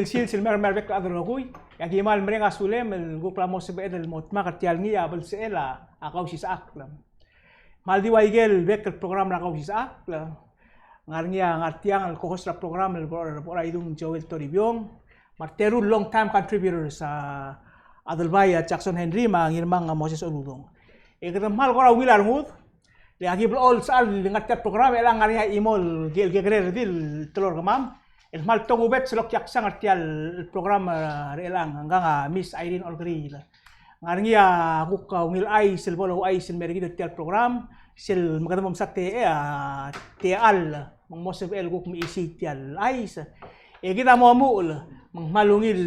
wilsil sil mer bek adro ngui ya gimal mrenga sulem el gukla mos be el mot ma kartial ngi abel sela akaw sis aklam mal di waigel bek el program akaw sis aklam ngarnia ngartiang el kohosra program el bora idung jowel toribiong marteru long time contributor sa Adelbaya Jackson Henry ma ngirmang Moses Oludong e kadam mal gora wilar ngud le agib all sal ngat program elang ngarnia imol gel gegrer dil telor gamam el mal tongu bet selok yak sang artial program relang hanggang Miss Irene Olgri ngarnia guk ngil ai sel bolo ai sel mergi artial program sel magadam sakte te al mang mosef el guk mi isi tial ai e kita mo mul mang malungil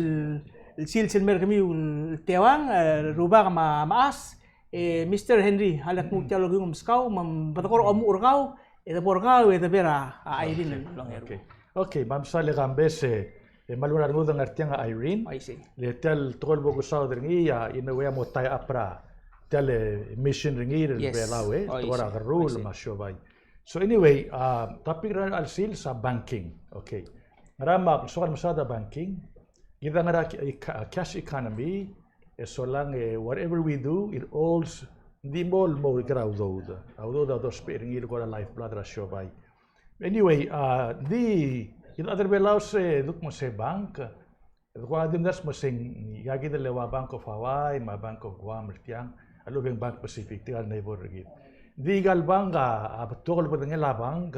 sil mergi tewang rubah maas Mr. Henry halak mu tial gum skau mam batakor omu urgau eta porgau eta bera Irene long Okay, mam sali gambese malunar ngudang artiang Irene. I see. Le tel tol bogo sa dringi ya inawe mo tay apra tel mission ringi belawe tora garul masyobai. So anyway, topic ran al sil sa banking. Okay. Ngara soal masada banking. Kita ngara cash economy so lang whatever we do it all di mol mo graudod. Audod do spiringi ko lifeblood rasyobai. Anyway, in other belaws duk mo sa bank, kwa dim das mo sing yagi de lewa Bank of Hawaii, ma Bank of Guam, tiang, alubeng Bank Pacific, tigal neighbor rigid. Di galbanga, tukol po ng labang,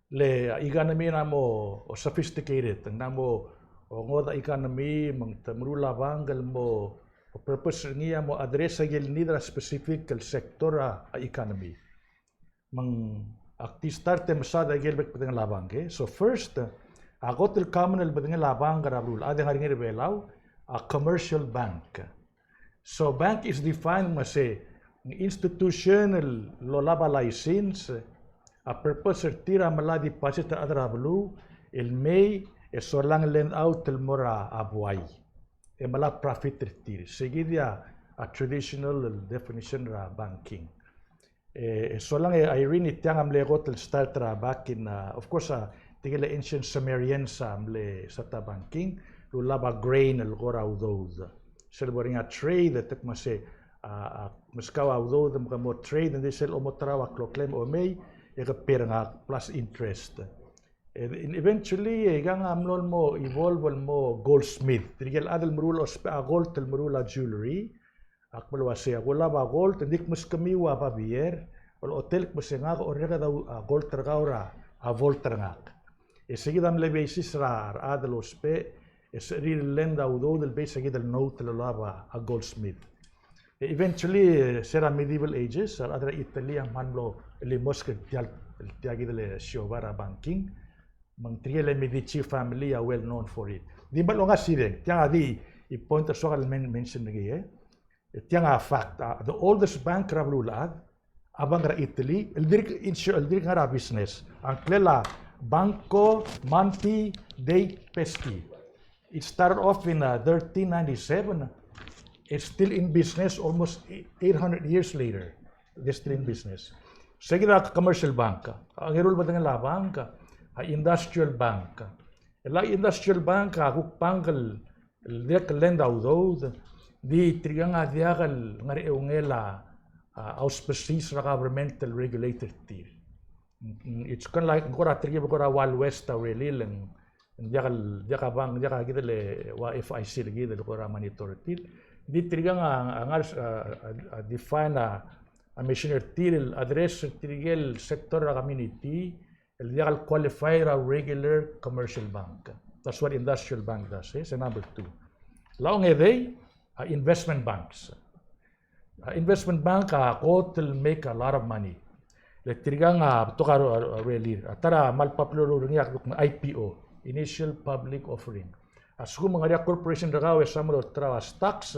le economy na mo sophisticated, na mo ngoda economy, mang tamrula bangal mo purpose niya mo address sa nidra specific sector economy. Mang akti start masada gelbek pateng labang ke. So first, agot el common el pateng labang garabul. Ade ngaring rebelaw a commercial bank. So bank is defined as a institutional lolaba license a purpose tira mala deposit adrablu el may so lang lend out el mora abuay. E mala profit tir. Seguidia a traditional definition ra banking. So lang Irene itiang amle gotel start back in of course tigil ancient Sumerians amle sa banking lulaba grain el gora udod selboring a trade that mase muskawa udod mo trade and they sell omotrawa kloklem o may nga plus interest and eventually gang amlol mo evolve mo goldsmith tigil adel mrulo gold tel mrula jewelry akmalwa siya wala ba gold dik mas kamiwa pa bier o hotel mas nga ko orega daw gold tergaura a volt terngak e seguidam le basis ra adel ospe e real lenda udo del base del note le lava a goldsmith eventually sera medieval ages or other Italia manlo le mosque tiagi delle shiovara banking mang triele Medici family are well known for it di ba lo nga sire tianga di i point so kal mention ngi tiang fact the oldest bank rabulad abang ra Italy el dir nga business ang klela Banco Monte dei Paschi. It started off in 1397. It's still in business almost 800 years later. It's still in business. Seguida commercial bank. Ang irul ba nga bank? Industrial bank. La industrial bank pangkel lek lenda udod di trianga diagal ngari ungela auspices ra governmental regulated tir. It's kind of like ngora triga ngora Wild West really lang diagal bang diaga gidele wa FIC lagi de ngora monitor tir. Di triga nga define a missioner tir address trigel sector ra community el diagal qualify a regular commercial bank. That's what industrial bank does. So number 2. Laong ede investment banks. Investment bank will make a lot of money. Letrigang tukaro really. Tara malpaplo rinyak IPO, initial public offering. Asku mga corporation ragaw samlo trawa stocks,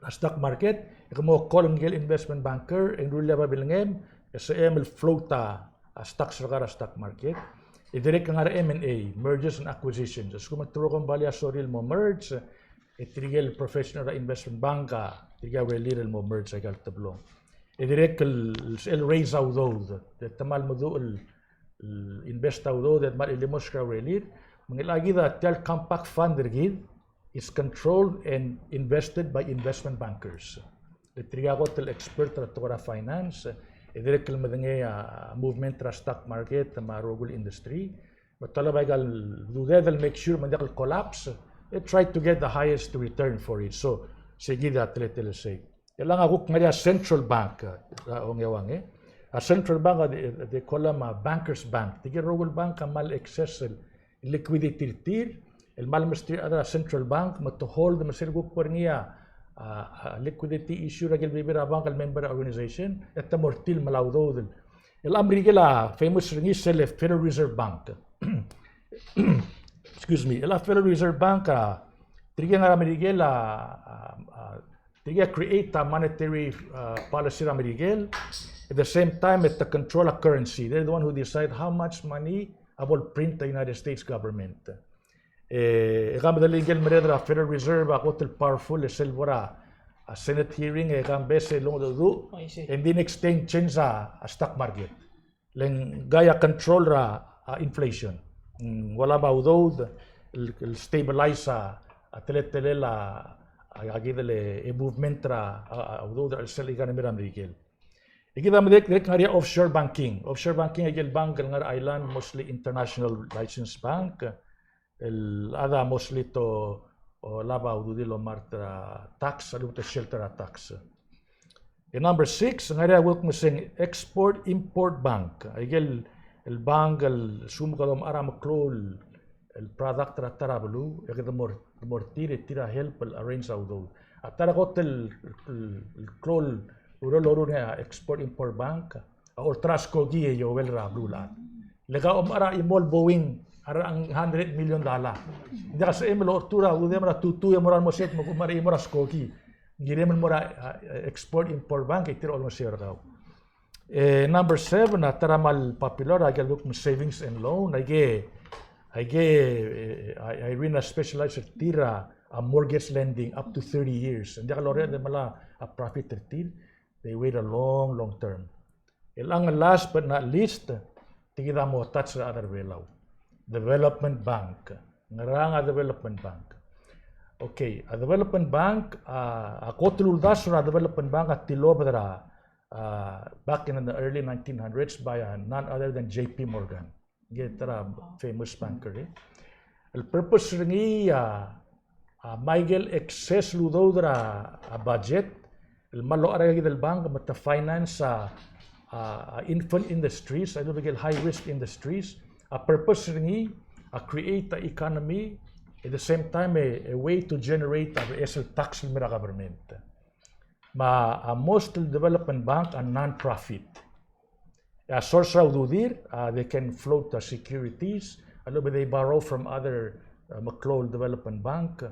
stock market. Ikamo kolongel investment banker en rulya ba bilangem SM floata stocks ragara stock market. Idirek nga M&A, mergers and acquisitions. Asku magturo kong balya soril mo merge. Itrigel professional investment banka, tiga welirel mo merge ay kaltablong. Idirek el raise audod, tamal mo do el invest audod at mal ilimos ka welir, Mangilagi da tel compact fund rigid is controlled and invested by investment bankers. Litriyago tel expert ra tora finance, direct kalmadenge movement ra stock market, marogul industry. But talabaygal do they'll make sure man they'll collapse. They try to get the highest return for it. So sige da tele say. Yalang ako ngaya central bank ongyawang a central bank they call them a bankers bank. Tigi rogul bank mal excess liquidity tir el mal mestir ada central bank to hold the mesir guk por niya liquidity issue ragil bibira bank al member organization etta mortil malawdo el amrigela famous ringi self Federal Reserve Bank. Excuse me, el Federal Reserve Bank tigi nga amrigela tigi create a monetary policy amrigel at the same time it control a currency. They're the one who decide how much money will print the United States government. Gamadaligel meredra Federal Reserve ako powerful selvora a Senate hearing gambese longo and the next thing change a stock market. Leng gaya control ra inflation. Wala ba udod stabilize atletelela agidele movement ra udod al seligan meramrigel. Ikita mo direct nga offshore banking. Offshore banking ay bank ng island, mostly international license bank. Ada mostly to laba ududilo martra tax, alu to shelter tax. Number 6, nga work mo sing export import bank. Ay el bank el sumukadom aram klol el product ra tarablu, ikita mo tira help arrange audo. At tara hotel klol loro na export-import bank or Trasco giye yo wel ra blulat. Lega ara imol Boeing ara ang $100 million. Hindi ka sa imol ortura ude mara tutu mo ran mo set mo kumari mo raskogi. Gire mo ra export-import bank itiro mo share daw. Number 7 na taramal popular agel look mo savings and loan I rin a specialized tira a mortgage lending up to 30 years. Hindi ka lore de mala a profit 13. They wait a long term. Ilang last but not least, tigida mo touch the other velaw. Development bank. Ngaranga development bank. Okay, a development bank, ako tululdas na development bank at tilobra back in the early 1900s by none other than J.P. Morgan. Gitara famous banker. El purpose ringi Michael excess ludodra budget el malo aragi del bank mata finance infant industries, I bigel high risk industries, a purpose ringi create a economy at the same time a way to generate a tax mira government. Most development bank are non-profit. A source of udir they can float securities, they borrow from other McCloud Development Bank.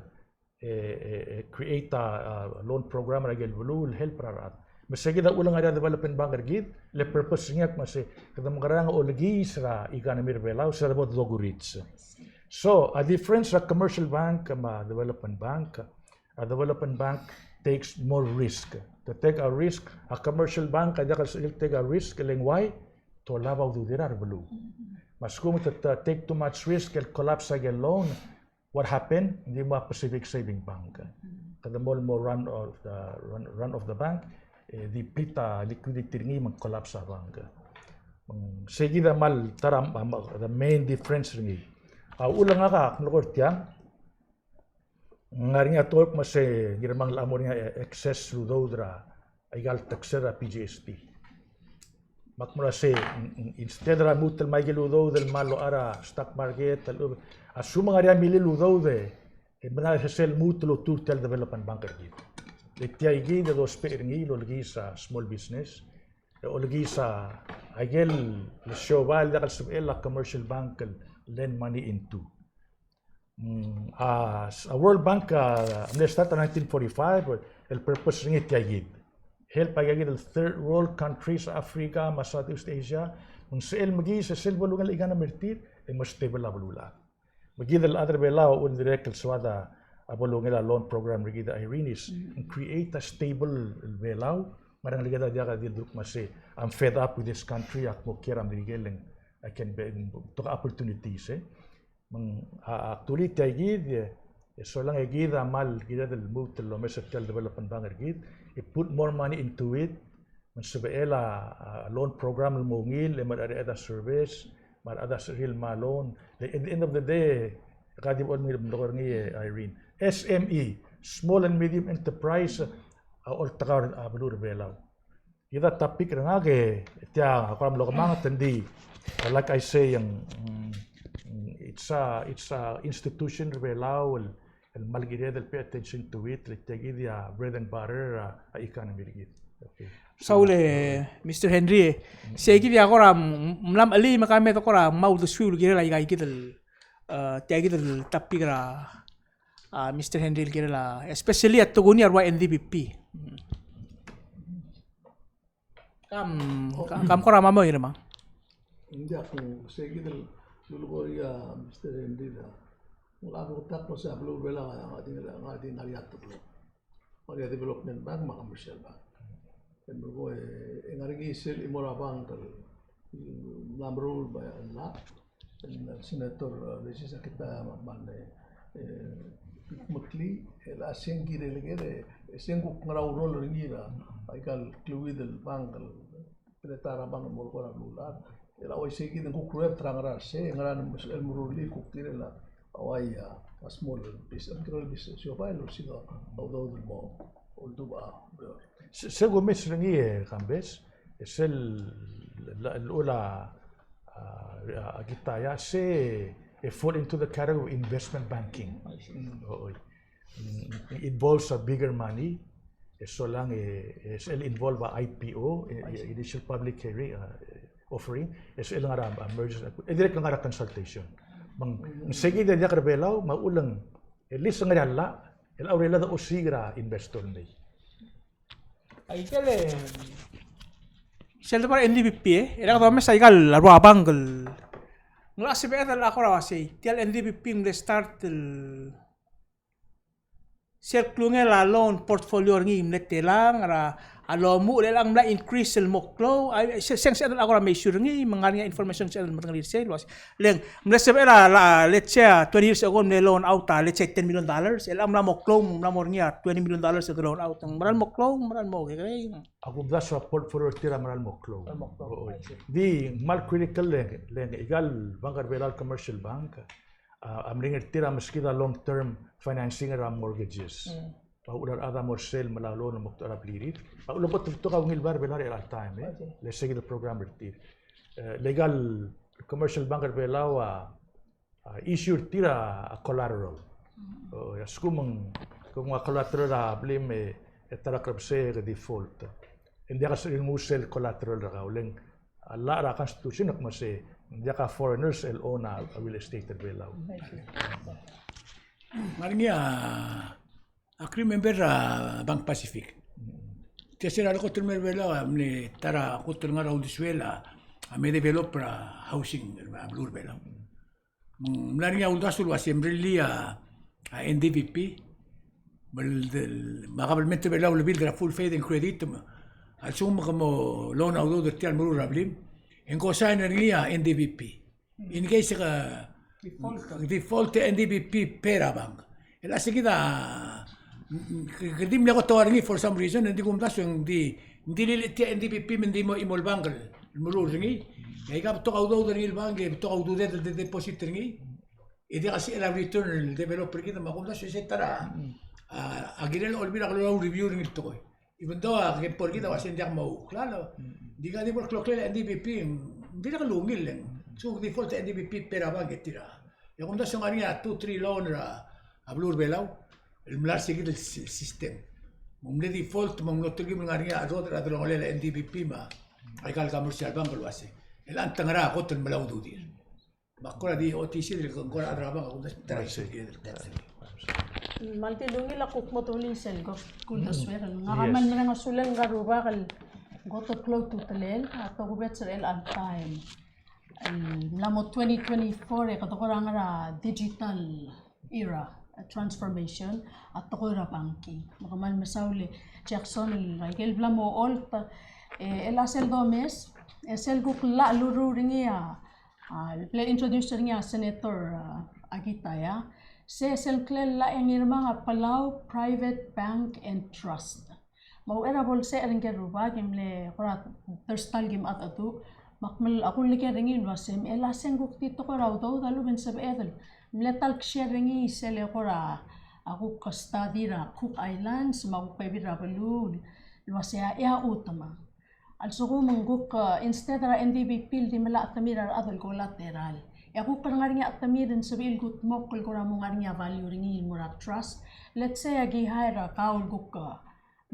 Create a loan program ragil bulu help rarat. Masagi da ulang ada development bank ragid le purpose niya masi kada magarang olgi sa economy rebelaw sa about logurits. So a difference a commercial bank development bank. A development bank takes more risk. To take a risk, a commercial bank kada will take a risk lang why to labaw do dirar bulu. Mas kung take too much risk el collapse agel loan. What happened? Hindi mo Pacific Saving Bank. Kada mo run of the bank, di plita liquidity ni mag-collapse sa bank. Sige da mal taram the main difference ringi. Ulang nga kulor tiang ngari nga talk mas girmang lamor nga excess ludodra egal taxera PGST. Makmura say instead ra mutel may giludo del malo ara stock market asuma nga riyan mili ludaw bana sel mutulo turtel development banker gid. Itiay gid do speringi lo lagi sa small business o lagi sa agel le showal da kalsubel commercial bank lend money into. A World Bank start in 1945 el purpose ringi itiay gid. Help agagid el third world countries Africa, Southeast Asia, kung sel magi sa sel balungan igana mertir mas stable la balula. Magid el other bela o direct el swada abolong ila loan program rigida Irenis and create a stable belaw marang ligada dia ka diduk masi I'm fed up with this country ak mo kiram digeleng I can be to opportunities actually taigid so lang egid amal gida del move to Lomesatel Development Bank ergid, it put more money into it. Mensebeela loan program mongil, mar ada service, mar ada real loan. At the end of the day, kadi on mi blogger ni Irene. SME, small and medium enterprise, all takar abulur belaw. Ida topic nga ke tiang ako am blogger mga tendi. Like I say, it's a institution belaw. El malgire del pay attention to it, like dia bread and butter economy rigid. Okay. Saule Mr. Henry, say gidi agora mlam ali makame to kora mau the school gira la igai gidel tiagidel tapigra Mr. Henry gira la especially at tuguni arwa NDPP. Kam kora mamo irma. Hindi ako say gidel lulugoria Mr. Henry la. Mula ako tapos sa Blue Bella ang ating aliat to Maria Development Bank, mga commercial bank. And ko ngaring isil imora bank namrul by Allah and Senator Regis kita man mutli el asen gire legere sengu ngarau rol ringira aikal kluidel bank pretara bank mo ko na lular el away segi den ko kruer trangra se ngaran el muruli ko tirela away a small business, micro business. Yo pa lo sido todo del mo ulduba. Según mes rengi kambes, es el ula agitaya se fall into the category of investment banking. It involves a bigger money. So lang es el involve a IPO, initial public offering. Es el ngara mergers, direct ngara consultation. Sige din niya karbelaw, maulang elis ng ala, el aurela da osigra investor ni. Ay kale, siya para NDPP era ka sa igal laro abanggal. Ngala si Beta la ko rawasi, tial NDPP ng start el serklunge la loan portfolio ngi imnetelang ara alomu lelang na increase el moklo ay seng sa ako may sure ngi manganya information sa matang sale was leng mlese era let's say 20 years ago may loan out let's say $10 million elam na moklo na mo niya $20 million sa loan out ang maral moklo maral mo kay ako das sa portfolio tira maral moklo di mal critical leng igal bank arbelal commercial bank amring tira maskida long term financing around mortgages paular ada morsel malalo na mokto arab lirit paulo pot to ka ngilbar belar al time let's say the program retir legal commercial banker belawa issue tira a collateral askumang kung a collateral blame etara krabse default hindi ka sa musel collateral ra uleng alla ra constitution ak mase hindi ka foreigners el own a real estate belaw Maringia akri member Bank Pacific. Tiasira ko tulmer bela amne tara ko tulnga ra udiswela ame developer housing blur bela. Maringia uldasul wasembrelia NDVP magabelmente bela ul bildra full faith and credit al sum como loan audo de tial muru rablim en cosa energia NDVP. In case default NDVP pera bank. La seguida kedim le ko ringi for some reason hindi ko mtas yung di NDVP mendi mo imol bank mulu ringi ay ka to audo ringi bank to audo de deposit ringi e di kasi la return developer kita makumda siya tara agirel olbira ko review ringi to ko even though ke por kita wasin dak mo claro di ka di por clock NDVP hindi na kalungil lang so default NDVP pera bank tira yung kumda yung ariya 2-3 loan ra ablur belaw el mlar seguir el sistema mumle default mum no tugi mung ariya adot ra dro le NDVP ma ay kal commercial bank lo ase el antangara ko tul melaw dudir bakora di OTC del ko adra bank ko tara Malti lungi la kuk motulin sel go kulda swera ngaraman nga sulen garuba kal go to cloud to telen ato go bet sel on time lamo 2024 ka to ra digital era transformation at to ra banking makamal masawli Jackson el blamo all el asel domes esel go la luru ringia play introducer niya Senator agitaya se selklella engirmanga Palau Private Bank and Trust. Mau era bol se erengke ruba gimle korat terstal gim atatu makmal akul like ringin wasem ela senguk tito ko raw daw dalu ben sab edel mletal ksherengi sele kora aku kastadira Cook Islands mau pebira belul wasea ya utama. Also mengguk instead ra NDBP di mala tamira adal collateral. Aku karangarinya tamirin sabil gut mokol ko ramong arinya value ringi mura trust. Let's say agi hire kaul guk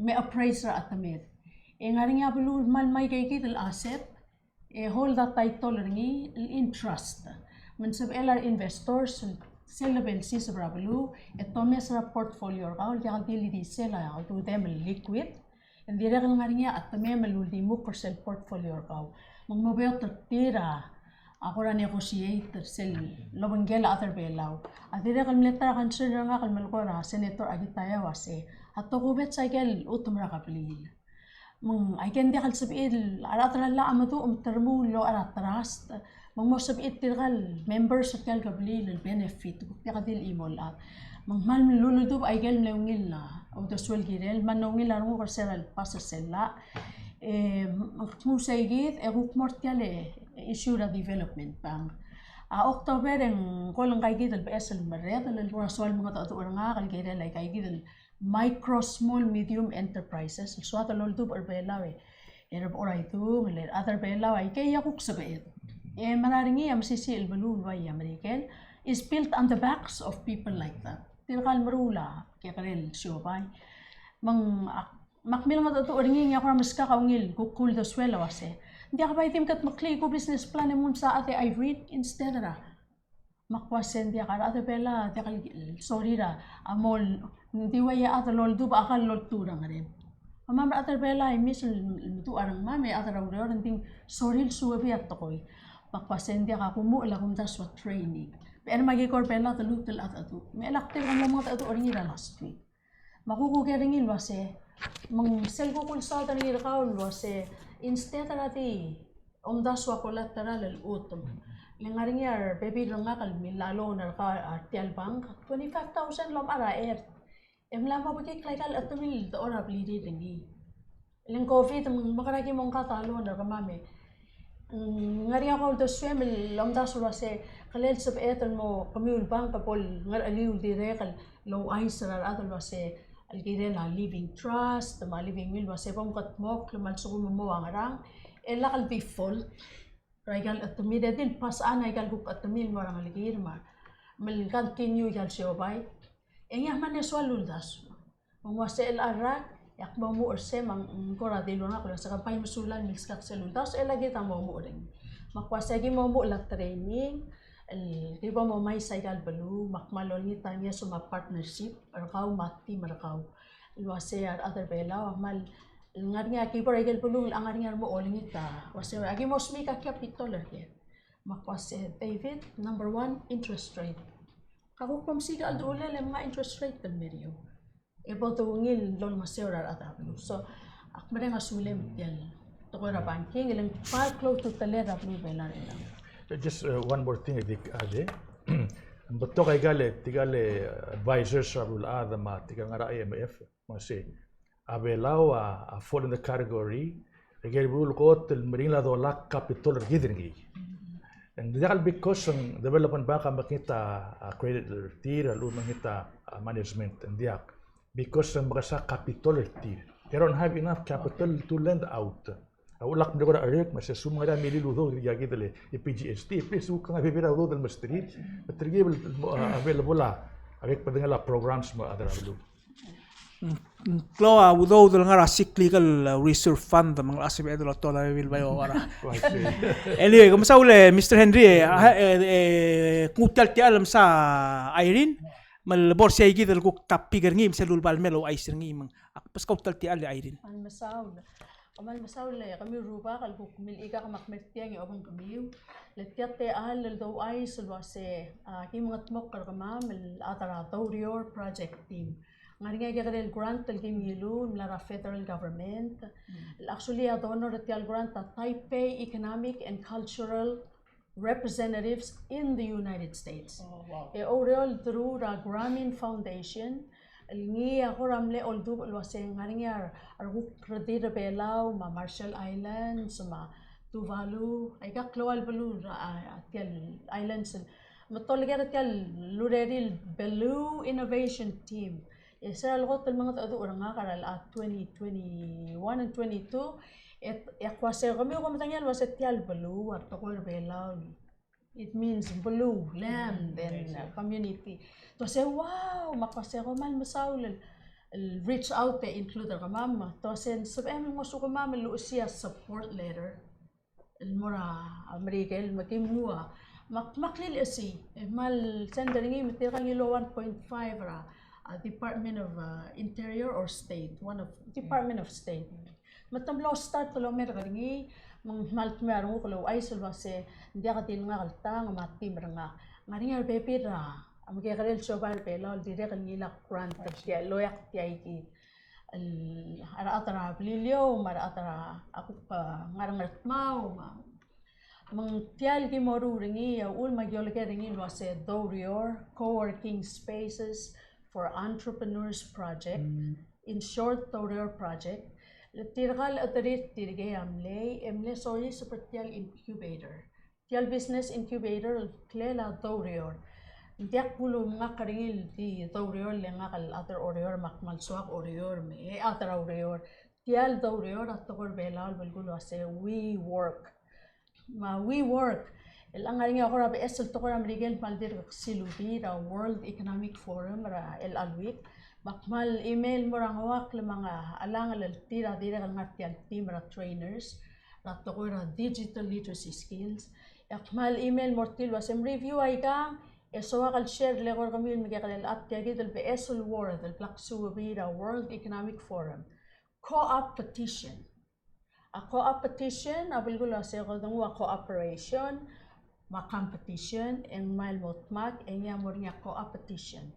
me appraiser atamir. Ngarinya belu mal may kay asset hold that title ringi in trust. Men sab LR investors sellable sis belu etomes ra portfolio kaul yang dili di sela to them liquid. Hindi rin ngarinya atamir meludi mo sell portfolio kaul. Mangmobel tira ako ra negotiator sel lobanggela other belaw adire kal milita consider nga kal melkora senator agitaya wase ato kubet cycle utumra kaplil mong ay kendi kal sabil ara la amatu termulo ara trust mong mo sabit kal members kal kaplil benefit kaya kadil imol at mong mal luludub ay gel mlewngil na o daswel girel manongil armo korseral pasasela musaygit mortiale issue the development bank. October ang kolang kay gidal PSL Maria dal rasual mga tato nga kay gidal ay kay gidal micro small medium enterprises so ato loltub arbelaw erab oray tu ngel other belaw ay kay yakuk sabayet. Manaringi am sisi el balun way American is built on the backs of people like that. Tilkal marula kay karel siobay mang makmil nga tato ringi nga ko mas kakaungil kukul do swela wase. Hindi ka ba itim kat makli ko business plan mo sa ate I read instead ra. Makwasen dia ka ate bela dia kal sorry ra amol hindi waya ate lol du ba akal lol tu ra rin. Mama ate bela I miss tu arang mame ate ra ro ting sorry suwabi at tokoy. Makwasen dia ka kumula kum das what training. Pero magikor bela to lutel at atu. May lakte ang mga atu oringi ra last week. Makukugeringin wase mang sel ko consultant ni kaul wase instead rati daswa collateral el utum lengaring yar baby nga kal milalo na ka artial bank 25,000 lom ara lama bagi klaikal atumil to ora blidi ringi leng covid makaragi mong katalo na kamame ngari ako do swem lom daswa se kalel sab etan mo kamul bank kapol ngar aliu dire kal low ice ra adal wase algire la living trust ma living will wase pom kat mok lumal suko mo angarang ela kal default regal atumide din pas anay gal guk atumil mo rang algir ma mal continue gal siobay engya man eswalul das mo wase el ara yak mo mo orse mang kora dilo na ko sa kampay musulan mix kak selul das ela gita mo mo ring makwase gi mo mo la training di ba mo may cycle balu makmalol ni tanya suma partnership arkaw mati markaw luwase ar other bela mal ngar nga ki porigel balu ang ngar mo olingita wase agi mo smi ka capital er makwase David number 1 interest rate kako pamsiga al dole le mga interest rate kan merio ebo to ngil lol maseura at ablu so akmare nga sulem yal to ko ra banking ilang far close to talera blu bela Just one more thing I think ade. Beto kay tigale advisors rabul adama tiga ngara IMF masih abelaw a fall in the category again rule ko tel maringla do lak capital gidringi. And dahil because ang development bank makita credit tier alu makita management and diak because ang makasa capital tier. They don't have enough capital to lend out. Ulak mereka arek masih semua ada milih ludo dia gitu le PGST pesu kang bebera ludo dal mastri tergi available lah avec padangala programs mo ada lu Klo udo dal ngara cyclical reserve fund mga asib edlo to la vil bayo ara anyway kumsa ule Mr. Henry kutal ti alam sa Irene mal borsa igi dal ko kapigar ngim selul balmelo ay sirngi mang pas kutal ti ala Irene an masaul Kamal masaul kami ruba kal ko kumil ika ka makmertiang e obong kamiu letiat te al do ay sulwase ki mga tmok kar kama mel atara Taurior project team ngari nga kadel grant tal gimilu la federal government actually a donor tial grant ta Taipei Economic and Cultural representatives in the United States. Oh, wow. Overall through the Grameen Foundation, ngi ako ramle oldu lwaseng ngaringi arguk kredira belau ma Marshall Islands ma Tuvalu ay ka klowal balu tial islands matolger tial lureril Belu Innovation Team. Isa algot mga adu oranga karal 2021 and 22 ekwase kami ko matangyan waset tial Belu at tokor belau. It means blue land and community. So I say, wow, makase ko mal masaul reach out to include ka mama. To say, sabi mo so ko mama lucia support letter. Mura America makimua. Maklil asi mal sendering material ngilo 1.5 ra Department of Interior or State, one of Department of State. Matamlo start to lo merga ngi malt meron ko lo ay sulwa se ndi ka tin nga kalta nga mati meranga ngari ngar bepi ra am ke karel chobar pelo dire kan nila grant ya loyak tiay ki ara atara blilio mar atara aku ngarang mau mang tial ki moru ringi ya ul magyol ke ringi lo se Dorior co-working spaces for entrepreneurs project in short Dorior project Tirgal atarit tirge amle sorry super tial incubator tial business incubator klela Dorior Diak pulu mga karingil di Dorior lenga kal atar Orior makmal swak Orior me atar Orior tial Dorior at tokor belal belgulo ase we work Ang nga ako rabi esel tokor amrigel maldir silubi ra World Economic Forum ra el alwit Makmal email mo rang awak le mga alangal tira dire kal ngatial team ra trainers ra tokor ra digital literacy skills Yakmal email mortil wasem review ay kang eso akal share le kor kami migakal at tiagi del BSL World del Black Suwabira World Economic Forum co-op petition a co-op petition abilgulo sa ko dungwa cooperation ma competition and mile motmak enya mornya co-op petition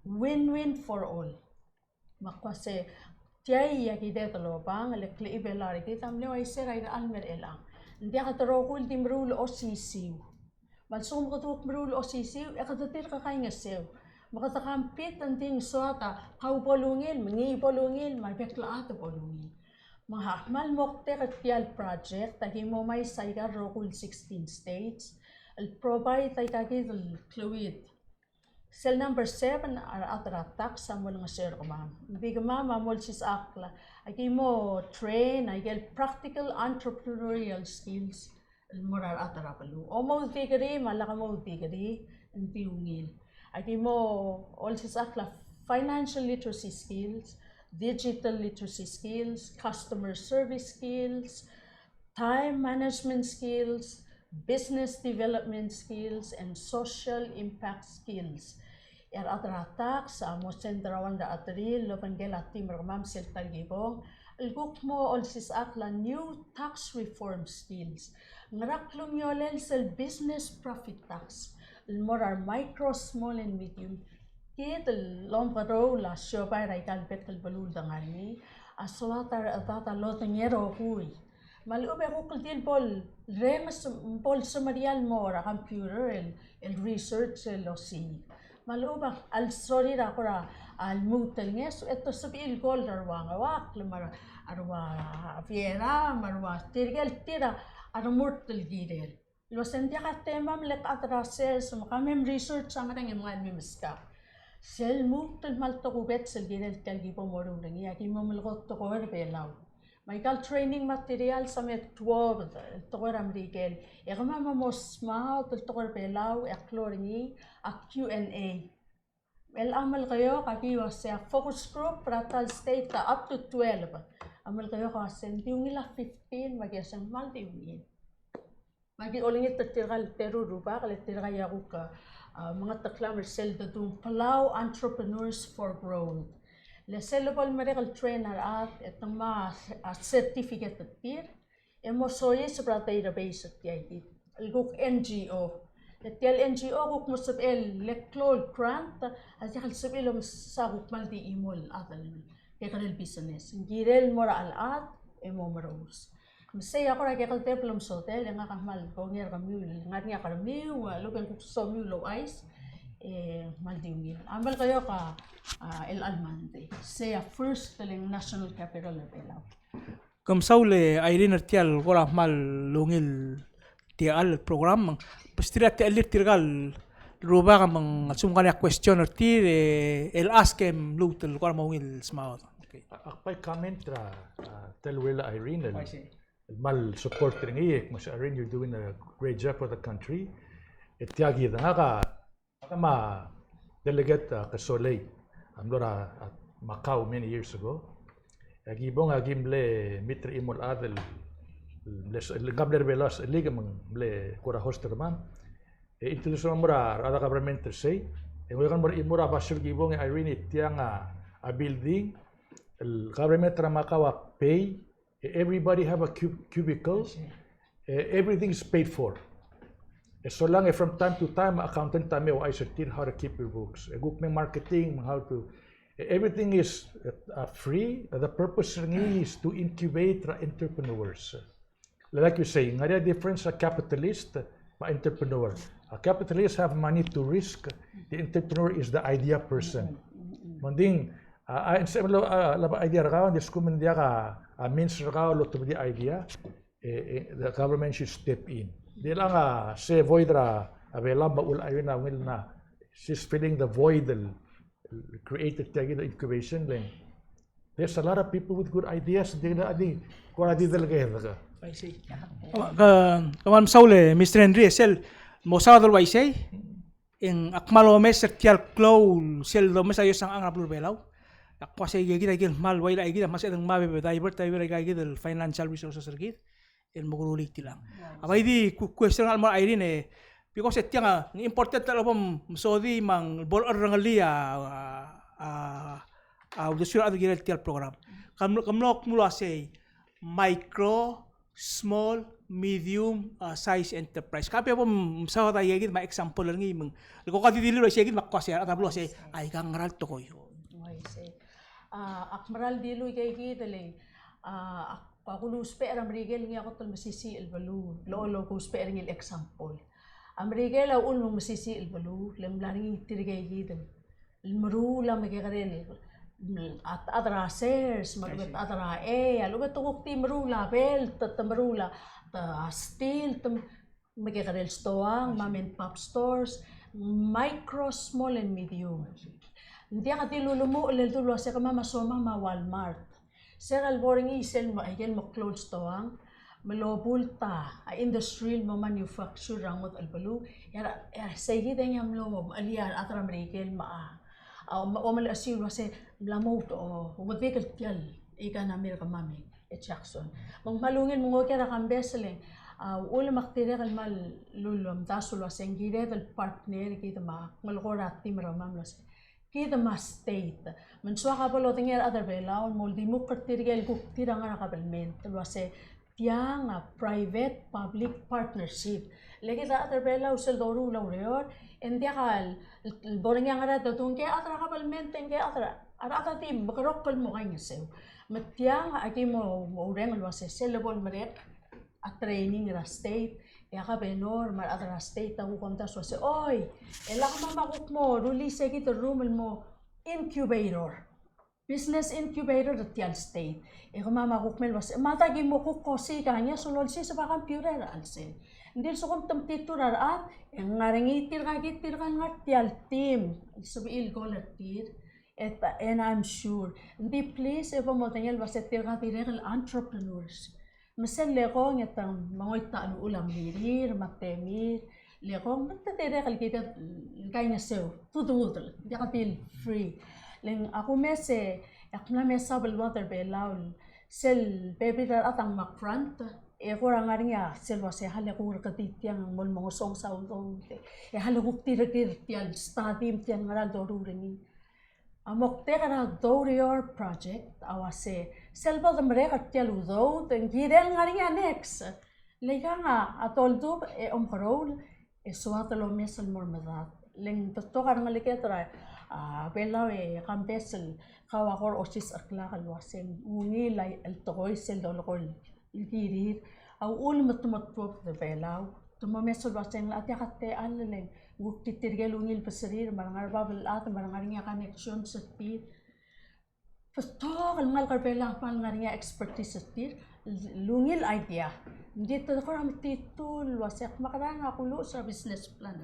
win-win for all makwase tiay yakide talobang lekli ibelari kitam lewa isera ida almer elang Ndi ka tarokul di mrul OCC. Malsum ka tuwak mrul OCC, ekadatir ka kay nga sew. Makatakampit ang ting suata, kau polungil, mangi polungil, marbekla ato polungil. Mahakmal mokte katial project, tagi mo may sayga rokul 16 states. Provide tay kagid fluid. Cell number 7 are ataratak sa mo nga sir ko ma'am. Hindi ka ma'am amol sis akla. Agi mo train, agel practical entrepreneurial skills. Morar atarapalu. O mo tigari, malaka mo tigari, ang tiungil. Agi mo all sis akla financial literacy skills, digital literacy skills, customer service skills, time management skills, business development skills, and social impact skills. Ataratak sa mo sendrawan da atril lo panggela timur mam sel talgibong ilguk mo all sis akla new tax reform skills ngaraklong yolel sel business profit tax morar micro small and medium kit lomparo la shobai raikal petkal balul dangani aswatar atata lotengero hui Malube ko kultil bol remas bol sumarial mo ra computer el research losi Maluba al sorry ra kora al mutel nges eto sabil gol darwang awak lemar arwa fiera marwa tirgel tira armurtel girel lo sentia ka tema lek atrases makamem research sa matang mga miska sel mutel mal to kubet sel girel talgi po moru ngi aki mamulgot to ko belaw Michael training material sa met 12 tokor amrigel ekama mamos mau tokor belaw ekloringi a Q&A Well amal kayo kakiwa sa focus group pratal state ka up to 12 amal kayo kasi yung nila 15 magyasang maldi yung magi olingit tatiral teru rupa kalitira yaku ka mga taklamar sel dadung Palau Entrepreneurs for Growth Leselopal medical trainer at itong mga certificate at peer, emosoye sa database at yagit. Alguk NGO. Letial NGO kuk musabel leklol grant at yakal sabilom sa hukmal di imol at yakarel business. Girel mora alat emo maros. Masaya ako lagi kal templom sotel nga kamal ko ngir kami ngat nga kami lo ben so mi lo ice mal diungil. Ambal kayo ka El Almante. Saya first taling national capital of Elaw. Kamsaule Irene Artial wala mal lungil tial program pastira tialir tirgal ruba kamang sumkan ya question artir el askem lutel wala mawil smaut. Okay. Akpay comment telwela Irene mal support ringi mas Irene, you're doing a great job for the country. Itiagi nga ka ma delegate Kasoley amlora at Macau many years ago. Agibong agimble mitre imol adel les gabler velas liga ble kora hoster man. Introduce mura ada government say e wegan mura imura basur gibong Irene tianga a building el government Macau pay. Everybody have a cubicle. Everything is paid for. So long from time to time, accountant tami I certain how to keep your books. Group marketing, how to. Everything is free. The purpose is to incubate entrepreneurs. Like you say, nga difference a capitalist, ma entrepreneur. A capitalist have money to risk. The entrepreneur is the idea person. Manding, laba idea rakawan, diskumen dia ka. Means rakaw lot of the idea, the government should step in. Di lang se void ra avela ba ul ayun na will na she's filling the void created the incubation lane. There's a lot of people with good ideas. Di na adi ko adi talaga. I see. Kawan saule Mr. Henry sel mo sa dal say in akmalo mes tial clow sel do mes ayos ang aplo belaw. Ako sa igigit agil mal way la igit mas edang mabe divert tayo igigit el financial resources sergit el mogulik tilang. Abay di question almo Irene because etya nga important talabom sodi mang bol rangalia udasyon ado girel tial program. Kamlok mula say micro, small, medium size enterprise. Kapi po sa tayo igit ma example lang ngimang. Ko kadidilo say igit makwasya at ablo say ay kang ngaral to ko yo. Akmaral dilo kay kitaling ako luspe Amerigel nga ako tol masisi el balu lolo ko uspe el example Amerigel aul mo masisi el balu lem laring tirigay kital el marula magkarel at adra sers magbet adra alugat tukok ti marula bel tat marula ta steel magkarel stoang mom pop stores micro small and medium. Hindi ka tilulumo ulit tulo sa kama masoma ma Walmart. Sa kalboring isel mo ayyan mo clothes toang malobulta a industrial mo manufacture rangot albalu yara sa hita niya mo aliyan at American ma o mal asil wase blamo to umudbekal tial ika na America mami et Jackson. Mang malungin mo kaya kambesle ulam maktire kalmal lulum tasul wase ngire del partner kita ma malkorat timramam wase kita mas state. Manswa ka pala tingel other belaw moldi mo kartirigel kuk tirang nakapalment. Wase tiang private public partnership. Lagi sa other belaw sel doru laureor. Hindi akal boreng yang ada tutong kaya other nakapalment kaya other ada tim bakarokal mo kanya sew. Matiang aki mo ureng wase selebol merek a training ra state. Ya ka benor mar adra state ta ukonta so se oy ela ka mamakuk mo ruli se kito rumel mo incubator business incubator at tial state e ka mamakuk mel was mata gi mo ko si kanya sulol si sa computer alse ndil so kom tam titurar at ngarengitir ka gitir kan tial team sabil goletir and I'm sure ndi please if mo tanyel was tir ka tirel entrepreneurs Masel lekong itang mga taan ulam lirir, matemir, lekong magtatira kalkita kaya sew, tututol, di ka feel free. Leng ako mese, ako na mesa water belaw, sel pepitar atang makfront, ko ra nga rin sel wase halakong rakatitiyang mol mga song sa utong, halakong tirakir study tiyang nga doru rin. Amokte kana Dorior project awase selba mereka tialu do tengirel ngari next lega nga atoldu omkarol suatalo mesel mormadat leng to kan ngaleketra belaw kampesel kawakor osis akla kalwasem ungi lay el toy sel dolkol الجيرير أو أول متمطوف ذبيلاو ثم مسؤول بسين لا تيجي على وقت ترجلوني البصرير مرنgar باب الآت مرنgarnya connection setir Förstår ngal bela ngalnya expertise setir lungil idea ndi tadakor titul wasek makarang aku lu sa business plan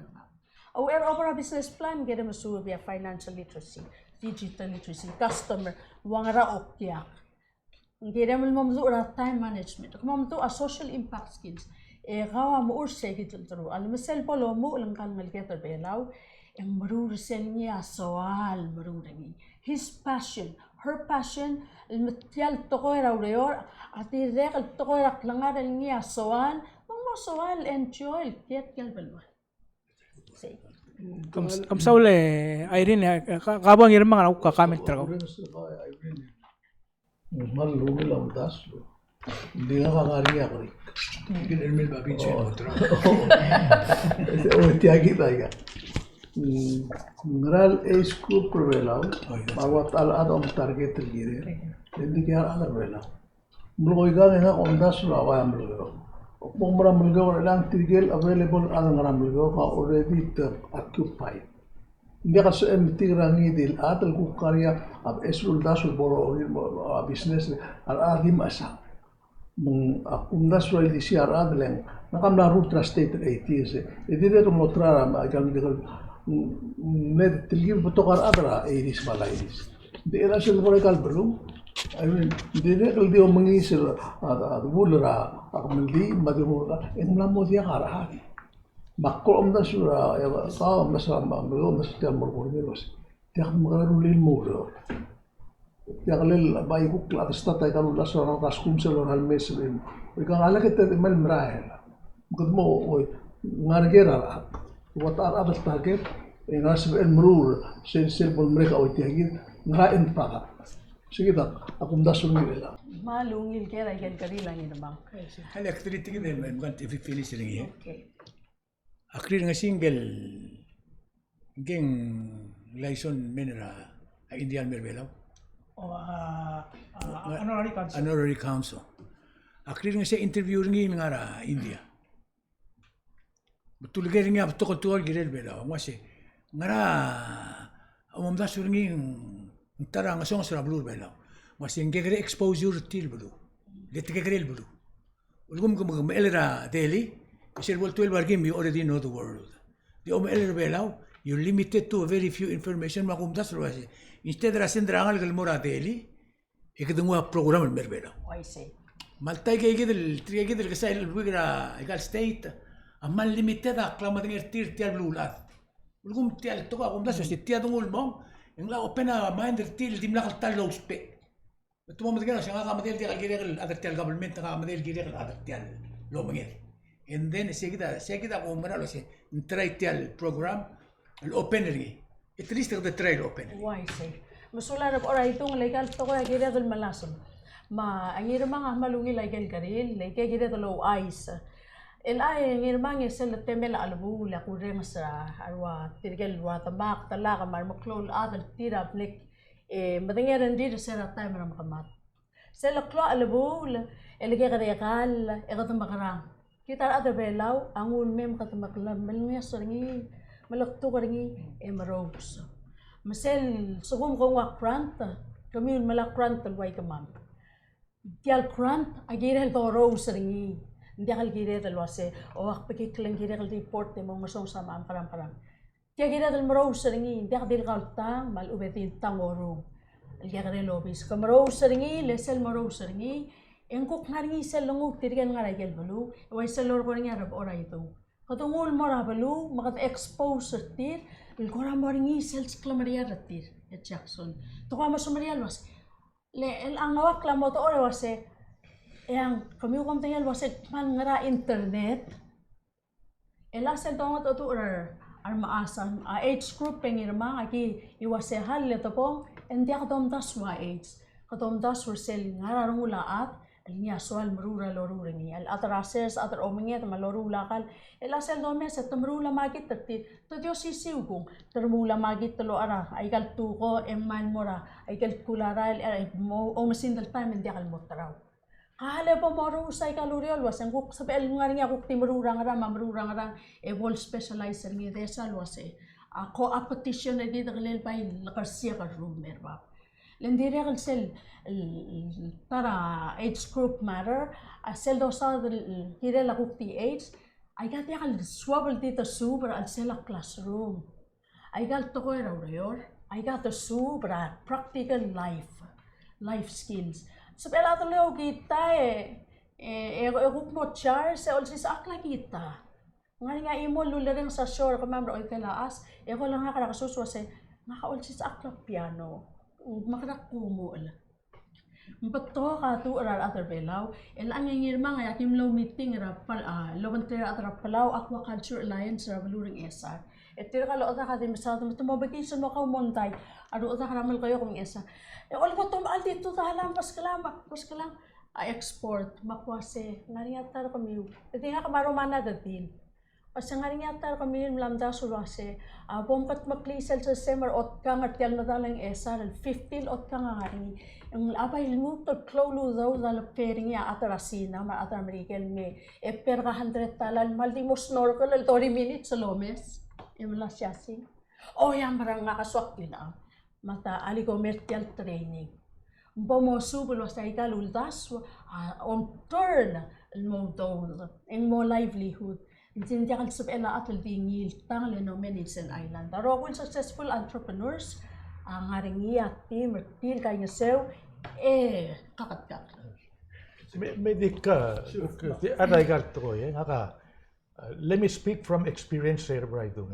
او over business plan gede masu via financial literacy digital literacy customer wangara okya gede mel mamzu ra time management mamzu a social impact skills gawa mo urse gitu al misal polo mo langkal ngalgeter belaw ang marur selnya soal marurani his passion her passion المثال تقوي راوريور أتيرك التقوي ركلنا رنيا سوال ما سوال enjoy كيف قلب الوال Kam saule Irene kabang irmang aku ka kamit trago. Mal lumil ang daslo. Hindi nga kakariya ko rin. Ginelmil ba bitch mo tra. O tiyagi tayo. Ngeral school pervelaw, bawat al-ad om target tergiri. Hindi kaya alar velaw. Mulukoy ka nga om daslo away ang mulukoy. Kung maraming lugar lang tigil available ang maraming lugar already occupied. Hindi kasi emitirang idil atal kung kaya ab esul dasul boro business al adim asa. Kung dasul di siar adlen nakamla route state 80 edi de mo trara agal digal med tilgim potokar adra edis balairis. Di era sul boro kalbelum ayun dire kaldi o mangisir bulra akmaldi madrura en lamo dia karahani makko omda sura ya ka omda sama lo omda stia morgor melos dia magaru lil muro dia kalil bai ku kla stata kalu la sura kaskum selo hal mesrin ika ala kete mal mrael gudmo ngargera wat ar target en asb el mrur sel bol mereka o tiagir ngarain pakat sige tak akum dasul nila malungil kera ikan kari lang ina bang Hali activity kita bukan TV finish lagi ya. okay Akhir nga single geng laison menera Indian Merbelaw. O honorary council. Honorary Council. Akhir nga sa interview ringi nga ra India. Betul gaya ringi ab tokol girel belaw. Ngasi ngara umamda suringi tara nga song sa blue belaw. Ngasi ngegere exposure til belu. Letikegere belu. Ulgum kum elera daily. Isel wal 12 game you already know the world. The elera belaw you're limited to a very few information makum dasro wasi. Instead ra sendrangal gal mora daily. Ikadungwa program el merbelaw. I see Maltay kay gidel tri gidel kasay el wigra egal state. Amal limited aklama dinger tir tial blulat. Ulgum tial to akum dasro si tial dungul mong. Yung la opena minder til dimla kal talo spe. Betul mo magana siya nga kamadel tial girel ader tial government nga kamadel girel ader tial lo mangel. And then seguida ko maralo si try tial program el openery. At least the trial openery. why say masula rab oray itong legal to ko gira dal malasam ma angir mga malungi legal karil leke gira dal ice el ay angir mga sel temel albu la kureng sa arwa tirgel wa tabak talaga mar maklol adal tira blik madingeran dir sera time ram kamat sel klo albu el gira regal egat makarang kita ada belaw angun mem katamaklam melnya seringi malakto karingi emerobs Masel sugum kong wa krant kami malak krant way kamam dial krant agirel to rose ringi hindi akal girel wase o akpaki klang girel report mo masong sama ang parang dia girel rose ringi hindi akal kaltang mal ubetin tangoro girel lobis kam rose ringi lesel rose ringi engkok ngaringi sel lungu tirgan ngaragel balu way selor ko ringi arab ora ito katungul marabalu makat expose tir el kora moringi sels klamaria ratir et Jackson to kama sumarial was le el angawak la moto ora wase yang kami kom tinggal wase man ngara internet el asel tongot to ora ar maasan a age group pengirma aki iwase hal le to pong endia katom das wa age katom das sel ngara rungulaat Alinya soal merura lorura ni al atrases atr ominget malorula kal el asel dome sa temrula magit terti to dio sisiu kung termula magit telo ara ay kal tuko emman mora ay kal kulara ay mo o masin dal time hindi kal motraw Kahale po marusay kaluriol was ang kuk sabi al nga niya kuk timururang mamrurang e wall specializer ni desa was ako apetition na dito kalil pa lakarsiya ka rumer ba. Lendire kal sel para age group matter sel do sa kire la kuk ti age ay gat ya kal swabel dito super al sel classroom. Ay gal to ko rayor. I got the super practical life skills. So pela to leo kita kuk mo char se olsis akla kita. Nga imo lulering sa shore kamam ro itelaas ko lang nga nakasuso se nga olsis akla piano. Makadak kumol. Mbato ka tu aral other belaw el ang ngirma nga yakim low meeting ra pal lobanter atra palaw aquaculture alliance ra baluring esa. Tira ka lo ota ka din sa tumo vacation mo ka montay aro ota ka ramal kayo kung esa. Ol mo tumal dito tahalam pas kalam export makwase ngari atar kami. Nga kamaro mana datin. Pas ngari atar kami lamda sulase bomkat maklisel sa summer ot ka ngatial na dalang esa 15 ot ka ngari. Ang abay mo to klolo daw dal pering ya atarasina ma atar American me per ka 100 talan maldi mo snorkel 30 minutes sa Lomes. Imla siyasi. Yang marang nga kaswak na mata ali commercial training. Bomo subul was ay kaluldas on turn mo do in mo livelihood. Hindi kal sub ela atul dingil tangle no Medicine Island. Aro kun successful entrepreneurs ang haringiya team til kay sew kakat. Medika ada igal to ngaka. Let me speak from experience here, Braidung.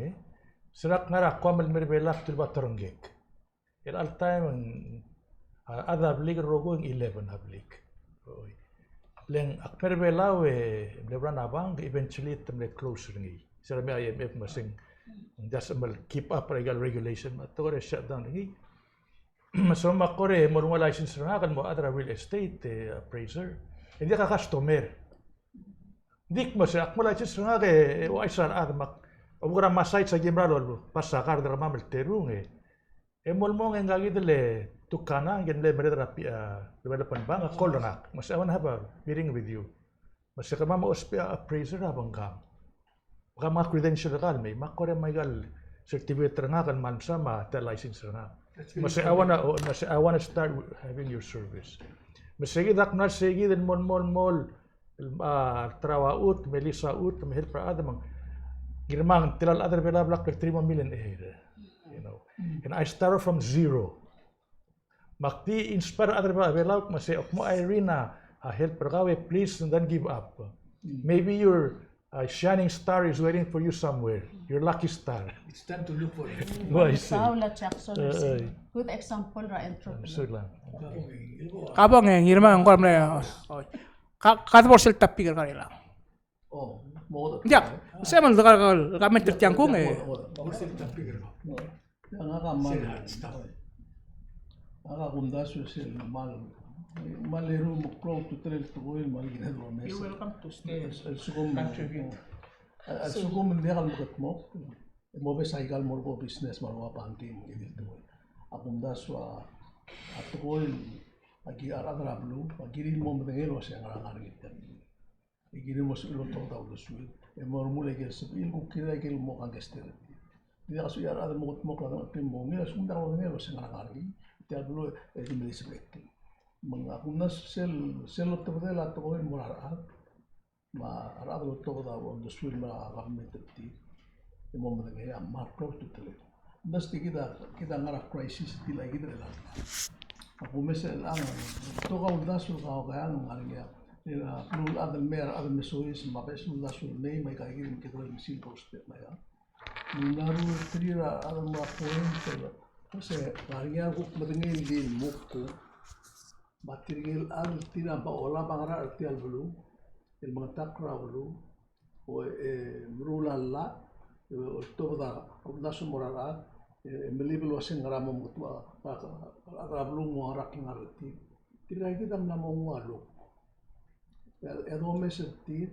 Serak ngara kwamal merbelak til bataranggek. All time ada blig rogong 11 hablik. Leng akmerbelaw lebran abang eventually temle close ringi. Serame IMF masing just keep up regulation matore shutdown ringi. Masoma kore morung license rangakan mo adra real estate appraiser. Hindi ka customer. Dik mo siya, akmula siya nga kaya waisan mak obugra masait sa gimralo pasakar dra mamel terung mol mo nga gidele tukana ngen le meredra development bank kolonak mas awan haba meeting with you mas ka mama ospia appraiser abang kam baka mga credential kal may makore may gal certificate nga kan man sama ta license nga mas I wanna start having your service mas sige dak na sige den mol trawaut melisa ut mehel pra adamang girmang tilal other bela black 3 million you know and I started from zero makti inspire other bela mas say mo Irina help pergawe please and then give up maybe your shining star is waiting for you somewhere your lucky star It's time to look for it. Saula Jackson good example ra entrepreneur. Kabang ngirma ang kwam na katapos sila tapikar kanila. Mo. Ya, saya man kami tertiang kung Nga kamal. Nga kundaso sila mal lero mo pro to trail to go mal ginagawa mesa. You're welcome to stay. Contribute. Sukum hindi kal makat mo. Mo be cycle mo ko business marwa panti mo gidito. Akundaso at ko agi aradra blue agiri mo mengelo siya ngarang kita. Igiri mo sa ilo to daw suwi. Mo mule gel sa ilgo kira gel mo kang gestel. Hindi kaso yar ada mo lang tim mo ngela sunda mo ngelo siya ngarang. Ita dulu di Malaysia bekti. Mengakunas sel to bedela to mo rara. Ma aradra to daw do suwi ma government ti. Mo mengela ma pro to tele. Nasti kita ngarang crisis ti lagi dela. Ako mesel ang to ka udasul ka kaya ng alinga nila nul adal mer adal mesois mapes udasul may kaigin kita ng simple step na ya naru trira adal mga point kasi alinga ko madengil din mukko batirgil al tira ba ola bangara artial bulu el mga takra bulu o mrulalla to da udasul morara Melibel wasin ngaramo mutwa atrablu mo harak ngarati tira kita mnamo ngalo edo meseti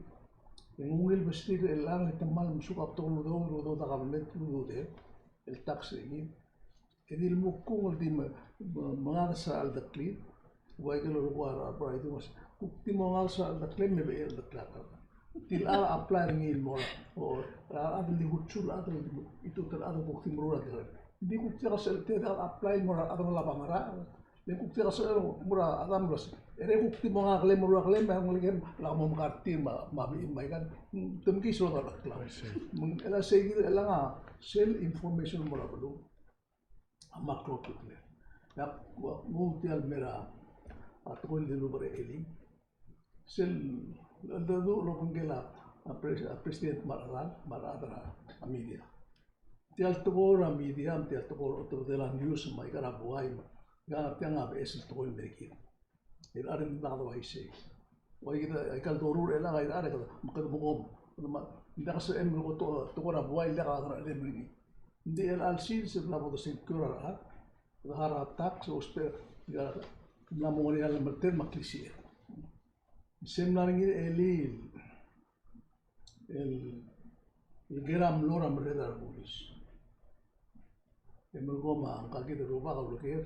ngungil bestir elang itamal musuka to ludo da government ludo de el tax edil mukung di mga sa al dakli wai kelo lugar apa itu mas kukti mo nga sa claim me be the tracker til ala apply ngin mo o ada di hutsul ada itu ter ada kukti murura der di kukti ka sel te apply mo ada la pamara di kukti ka sel mura ada mros ere kukti mo nga claim murura claim ma ngulgen la mo karti ma bi mai kan tumki so da claim mun ela segi ela nga sel information mo la bulu makro tutle ya mo tial mera atol de lubre eli sel dadu lo kongela president maradra a media tial togora media tial togora to de la news mai kara buai ga tianga bes to ko merki el arin da do ai sei wai kita ai kal dorur ela ga are ka makad mo ma nda ka em lo to togora buai la ga le merki ndi el al sil se la bodo sin kura ha hara tax o spe ga la moria la mertel maklisi Semnaringir eli el geram loram redar bulis. Emergoma angkagi de roba kalugir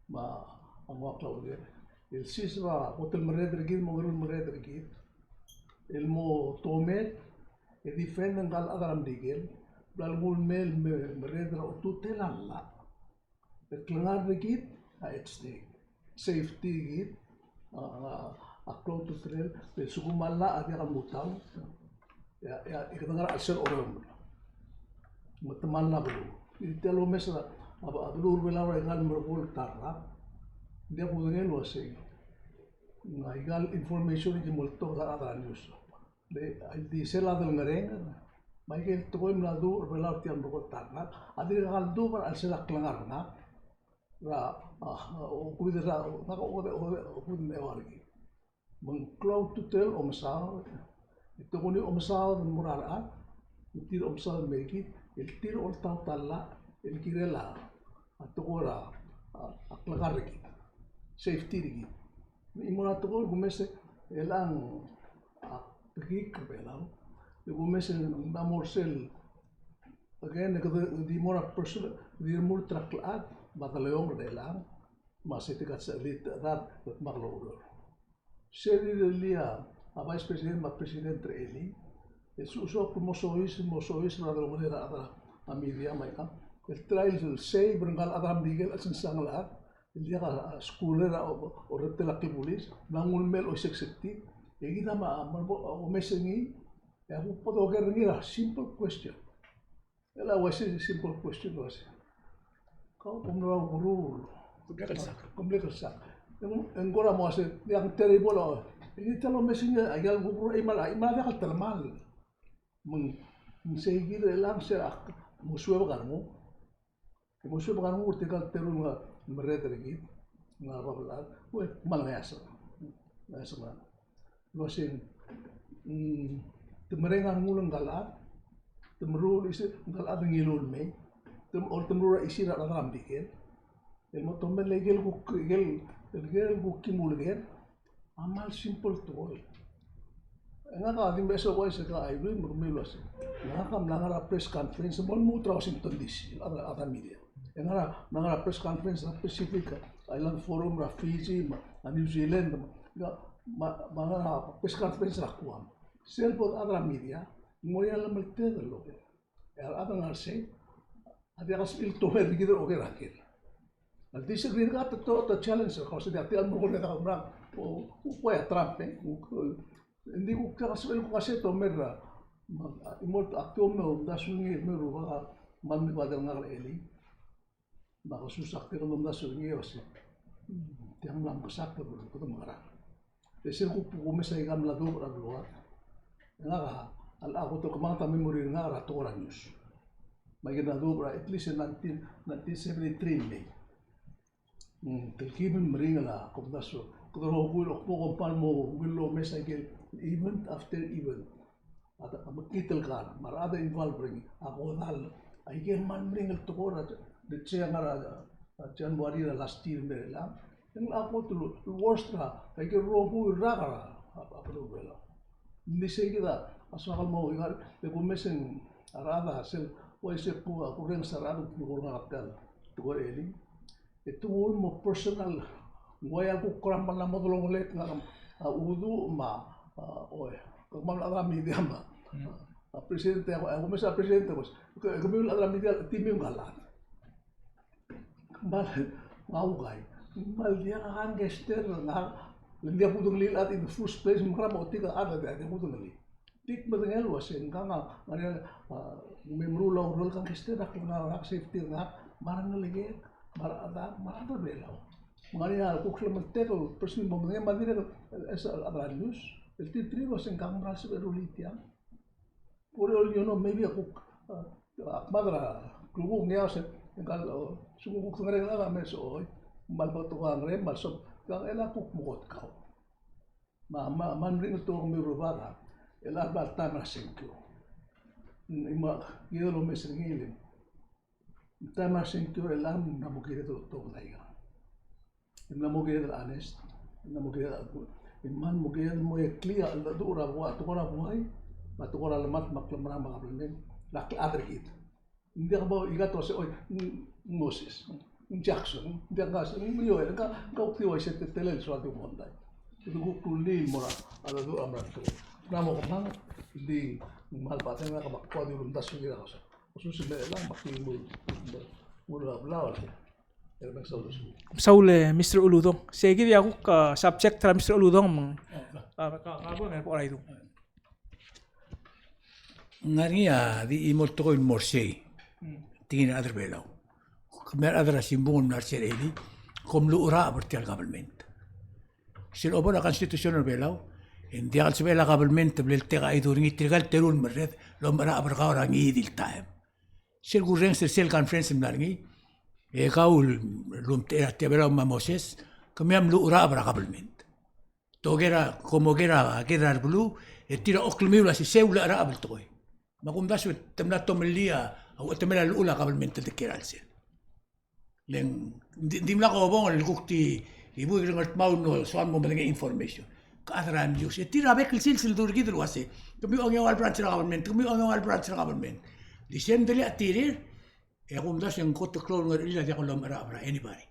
ma angwa kalugir. El siswa hotel meredar gir mogurul meredar gir. El mo tomet e defenden gal adaram digel. Blal mul mel meredar otutelalla. El klangar gir a etste safety gir. Aklo tu trail de sugumalla adi kamutang ya ikatangara asal orang mutamalla bulu itelo mesla abulu urbela wa igal merpol tarra dia pudenge lo ase na igal information ki molto da news de di sela del ngareng mai ke to im la du urbela tiam merpol tarra adi gal du par al sela klangarna ra o kuidera na o kuidme wargi mengklau tutel omsal itu kuni omsal murala itu omsal meki itu ol tau talla el kirela atau ora aklagar lagi safety lagi imuna tu kau gumese elang pergi ke belau gumese namorsel again di mora person di mur traklat bataleong delang masih tiga selit rat maklor Seri lia a vice president ma presidente eli e su como sois na de manera a media mai ka el trial sei bringal adam digel asin sangla el dia schoolera o rete la kibulis nangul mel o sexti e gida ma o mesengi e hu poto gernira simple question ela was simple question was kau pomra guru complex sak Engkora mo ase yang terrible o ini talo mesinnya agal guru imal da kal mal meng segir elang se musuh bagarmu urte kal teru merete lagi ngapa belar we mal ngasa lo sing temerengan ngulang galat temru isi galat ngilul me temru isi ra ram diken el motombe legel el gel bukki mulger amal simple toy nga ka din beso boy sa ka ibri murmilo sa nga kam nangara press conference mon mutra Washington DC ada media nga nangara press conference na Pacific Island Forum ra Fiji ma New Zealand ma press conference ra kuam selpo ada media moya la melte de lo ada ngarse ada kaspil to her gider o gerakir al disagree got the challenge kasi dati ang mukul na kamrang o kaya Trump hindi ko kaswel ko kasi to merra imort aktom no dasungi meru ba man ba dal ngal eli ba susak pero no dasungi kasi tiang lam kasak ko to mara desir ko kumesa igam la do ra bloa nga al ako to kamata memory nga ra to ra news magina do at least in 1973 May Telkimen meringala komdaso kudro kulo ko palmo willo mesagel event after event ada makitel kan marada involve ring ako dal ay gen man meringal to ko de ngara January last year merela ang ako to worst ra ay gen robu ragara apro bela ni segida asakal mo igar de kumesen arada sel wise po ako ren sarado ko ngaptal to ko eli itu mo personal Ngoy aku kurang pernah mau tolong lihat ngam udu ma oi kemana alami dia ma presiden aku misal presiden terus kami alami dia tim yang galat kembali ngau kai mal dia kan gester ngar dia putong lilat in the first place mukra mau tiga ada dia putong lilat tik betengel wasen kanga ngari memrulau rul kan gester dak ngar safety ngar marang lagi marang belau Maria, aku kelementek, person momennya mandiri ada news. El titri was en kamera seberulitia. Por el yo no maybe aku madra klubu niya se kal sugu ko ngare la me so mal ba to ngare mal so kang ela ku mukot ka. Man ring to mi robada. Ela ba ta na senkyo. Ima yelo me singile. Ta ma senkyo ela na bukire to naiga. Inna mugir honest, inna mugir imman mugir mo clear al dura wa tukora buhay, matukora lamat maklamra makaplen, lak adrikit. Hindi ka ba igato sa Moses, Jackson, hindi ka sa iyo ka uktiwa sa telel sa ating monday. Ito ko kulil mo ra ala dura amra to. Namo ko mang hindi malpatan na kabakwa di rundas yung ginagawa. Susunod lang makimul mula blawal. Saule Mr. Uludong. Sige di ako subject tra Mr. Uludong mang kabo nga po itu. Ngaria di imol to in morse. Tingin other belaw. Mer other simbong narser eli kom lu ura bertial government. Sil obora constitutional belaw in dial sebela government blel tega itu ringi trigal terul merret lo mara abarka orang idil time. Sil gureng sel conference mlarngi Ekaul lum te bela Moses, kami am lu ura abra kabelment. Togera como gera blu, tira oklmiula si seula ara abel toy. Makum dasu temla tomelia au temela lula kabelment de keralse. Len dimla ko bon el gukti ibu grengat mau no soan mo benga information. Ka adra news tira bekel silsil durgidru wase. Kami onyo al branch government. Disendeli atirir aku mdas yang kota klon ngar ila dia kolom ara anybody.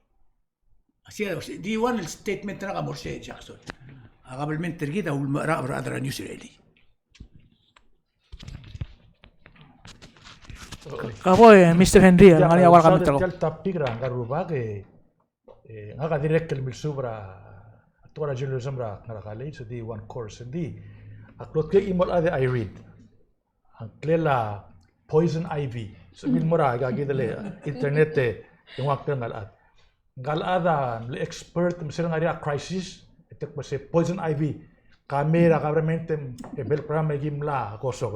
Asia di one statement na kamorse Jackson. Agabalment tergida ul ara adra news ready. Kapo Mr. Henry, ngani awal kami tero. Jal tapi ra ngaruba ke ngaga direct el milsubra atora journalism ra ngarakale so di one course di aklot ke imol ade I read. Ang klela poison ivy. Sabihin mo ra, gagidali, internet yung wakta ngalada, expert, masira nga rin crisis, ito pa si poison ivy, kamera, government, bel prama gimla, koso.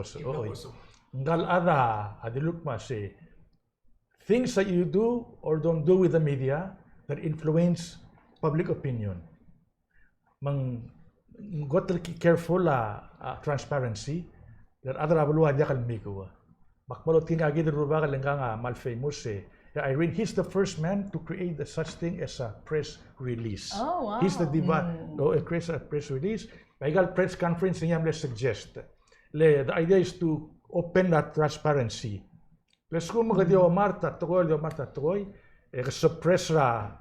Ngalada, adiluk ma si, things that you do or don't do with the media that influence public opinion. Gotta be careful transparency, that other abuluha dia kalmiko. Makmalot kinagid ruba kalenganga mal famous Irene, he's the first man to create such thing as a press release. Oh wow. He's the diva creates a press release. Maigal press conference niya let's suggest. The idea is to open that transparency. Let's go magadio Marta Togoy, suppress ra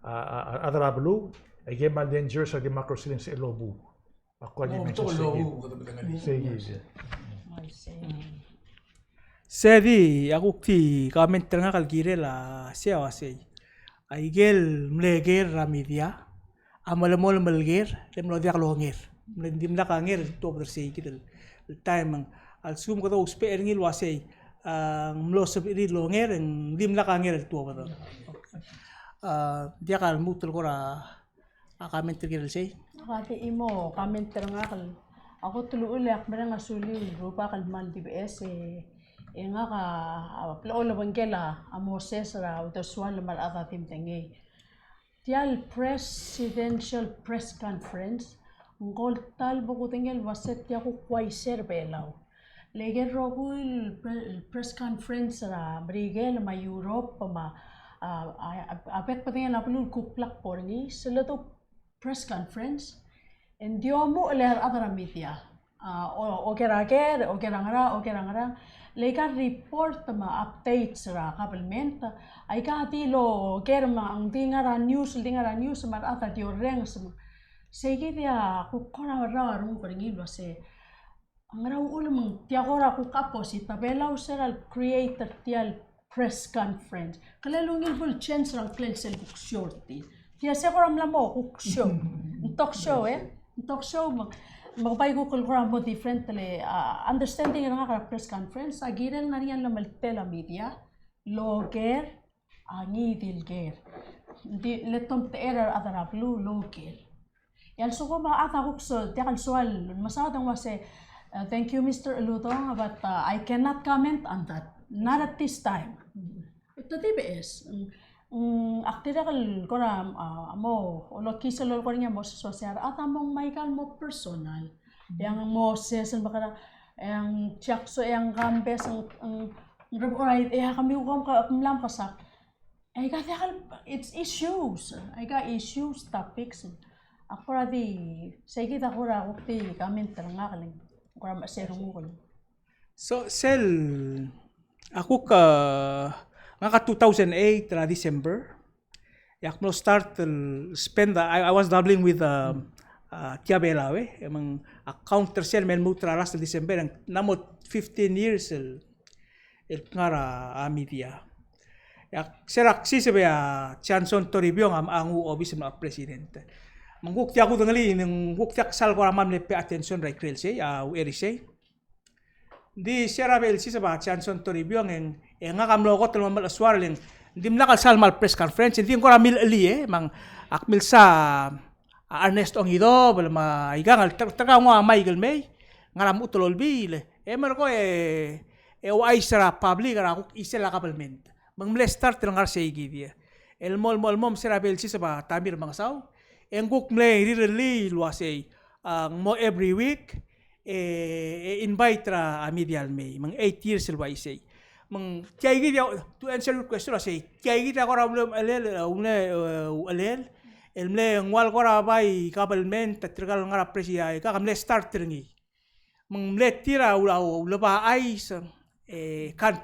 adra blue, mal danger sa democracy sa Elobu. Ako di mention Sedi aku ti comment nga kalgire la siya wasi. Aigel mleger ramidia. Amalamol malger, dem lo dia kalongir. Mlendim la kangir to bersih gitu. Time al sum ko to uspe ngil wasi. Mlo sepi longer ng dim la kangir to ba. Dia kal mutul ko ra comment tigil say. Kati imo comment nga kal. Ako tuluulak merang asuli rupa kal man DBS nga ka plaola bangkela Moses ra utaswan lamal atatim tengi tial presidential press conference ngol tal buku tingel waset ya ku kwaiser belaw legen rogul press conference ra brigel ma Europe ma apek patingel aplu kuplak porni selato press conference endiomo ler adara media o kerangara Lega report ma updates ra kabelment. Ay ka ti lo germa ang dingara news ma ata di oreng sama. Sige dia ku kora ra ru ko ngilo se. Ang raw ulam ti agora ku kapos itabela usal creator tial press conference. Kalalungil full chance rang klel sel book shorty. Tia se koram lamo ku show. Talk show talk show magpay ko kulkura mo differently. Understanding nga ka press conference, agiral nga riyan namal tela media, loger, angi dilger. Di letom te error adara blue loger. Yan so ko maata ko so tiakal sual masadang wase thank you Mr. Eludong but I cannot comment on that. Not at this time. Ito TBS. Aktirakal ko na mo, ulo kisalol ko niya mo sa sosyal, at among Michael mo personal. Yang Moses, yang Chakso, yang Gambes, ang right, kami kumlam kasak. Ay katakal, it's issues. Ay ka issues, topics. Ako radi, sa ikita ko ra, ukti, kami nga kaling. Ako ra maserong mo kaling. So, ako nga 2008 na December, yak mo start spend I was dabbling with Tiabela emang account tersel men mutra last December ang namot 15 years el ngara media. Yak serak si sebaya Chanson Toribio ang obis na presidente. Mangguk tiago dangali ng guk tiak sal ko ramam le pe attention right krel say eri say. Di serabel si sebaya Chanson Toribio ng nga kamlo ko tulong malaswar ling dim nakal salmal press conference hindi ko ramil ali mang akmil sa Ernesto Ongido bal ma igangal taga mo Michael May ngaram utolol bil mer ko wai sara public ara ko isela kapalment mang start ng ar sei gidia el mol mom serabel si sa tamir mga saw enguk mle rireli luasei mo every week invite ra medial May mang 8 years el say mang tiagi dia to answer your question say tiagi dia ko problem alel elmle ngwal ko ra bai kabelment tatrigal ngara presia ka kamle start ringi mang le tira ula ba ice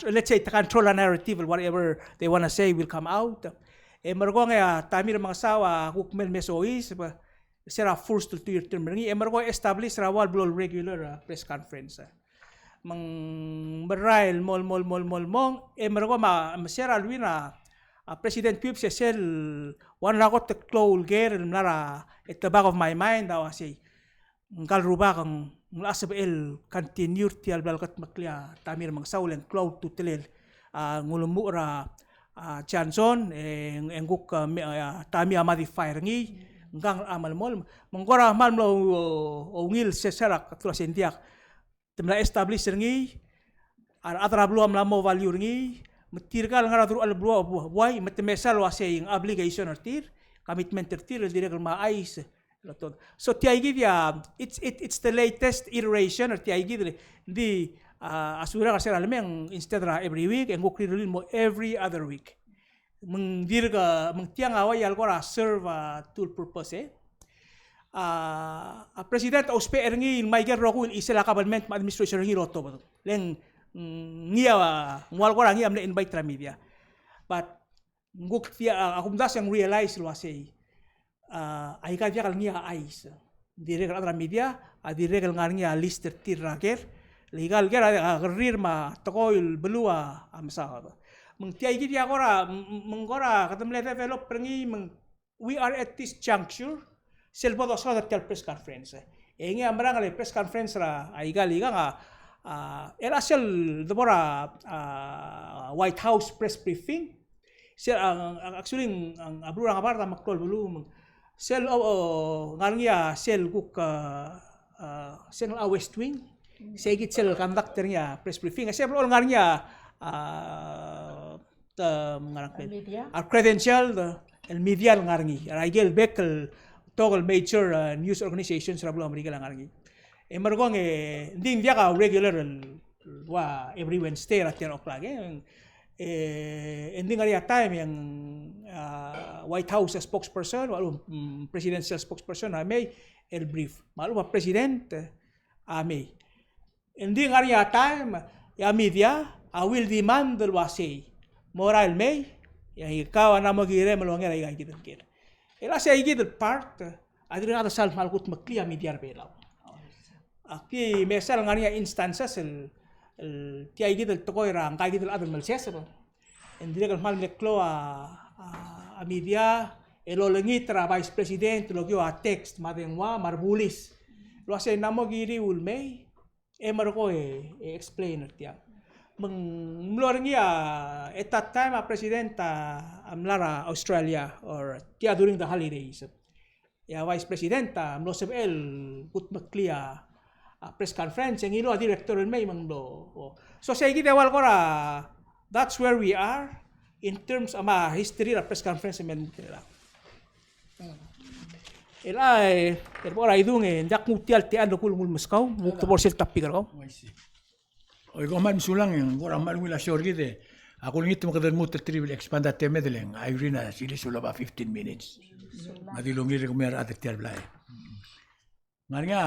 let's say the control a narrative whatever they want to say will come out mergo nga tamir mga sawa kukmel mesois sera first to year term ringi mergo establish rawal blol regular press conference mang berail mol mergo masera luina President Pip sel one rakot the clol ger nara at the back of my mind daw say ngal ruba kang lasab el continue tial balkat maklia tamir mang saulen cloud to telel ngulumura Johnson enguk tami amadi fire ngi ngang amal mol mangora mal mo ongil seserak tulas indiak temla establish ngi atra blu am lamo value ngi metirgal ngaradru al blu buai metemesal wase yung obligation artir commitment artir direk ma ais so tiagi dia it's the latest iteration or tiagi di asura ka sera lemeng instead ra every week enguk rilin mo every other week mengdirga mengtiang away algora serve tool purpose president ospe erngi maiger rokul isela government administration ngi roto leng ngia ngwal ko ngia amle invite tra media but nguk tia akum das yang realize lo say ai ka dia kal ngia ais direk tra media direk ngar ngia lister tiraker legal ger rir ma tokoil belua amsa meng tia igi dia gora menggora katemle develop prengi we are at this juncture selbo dos sa press conference ngia amrang le press conference ra ai gal liga nga era sel debora White House press briefing sel actually ang abrura nga parta maktol bulu sel ngarnya sel kuk sel West Wing segit sel conductor niya press briefing sel ngarnya credential el media ngarngi raigel bekel togol major news organizations ra bulu Amerika ngarngi emergong din dia ka regular wa every Wednesday at 10 o'clock ending area time yang White House spokesperson walu presidential spokesperson may el brief malu president may ending area time ya media will demand the wasay moral may ya ikaw na magire malongera ya gitu kir ela say gitu part adri ada sal malkut maklia media belaw aki mesal ngania instances el tiay gitu tokoy rang kay gitu adal malses ba endire kal mal meklo a media elo lengitra vice president lo kyo a text madengwa marbulis lo say namo giri ulmay marco explain tiang mengluarnya at that time a presidenta amlara Australia or tia during the holidays ya vice presidenta mloseb el put maklia press conference yang ilo a director may manglo so say gid awal kora that's where we are in terms of history of press conference men kira elai terpora idung ndak mutial ti ando kulmul Moscow bukto borsil tapi karo Oigo man sulang yang orang man wila sorgi de. Aku ngit mo kadang muter triple expanda temedeleng. Irina sili sula ba 15 minutes. Madilongir ko mer at tiar blay. Nganya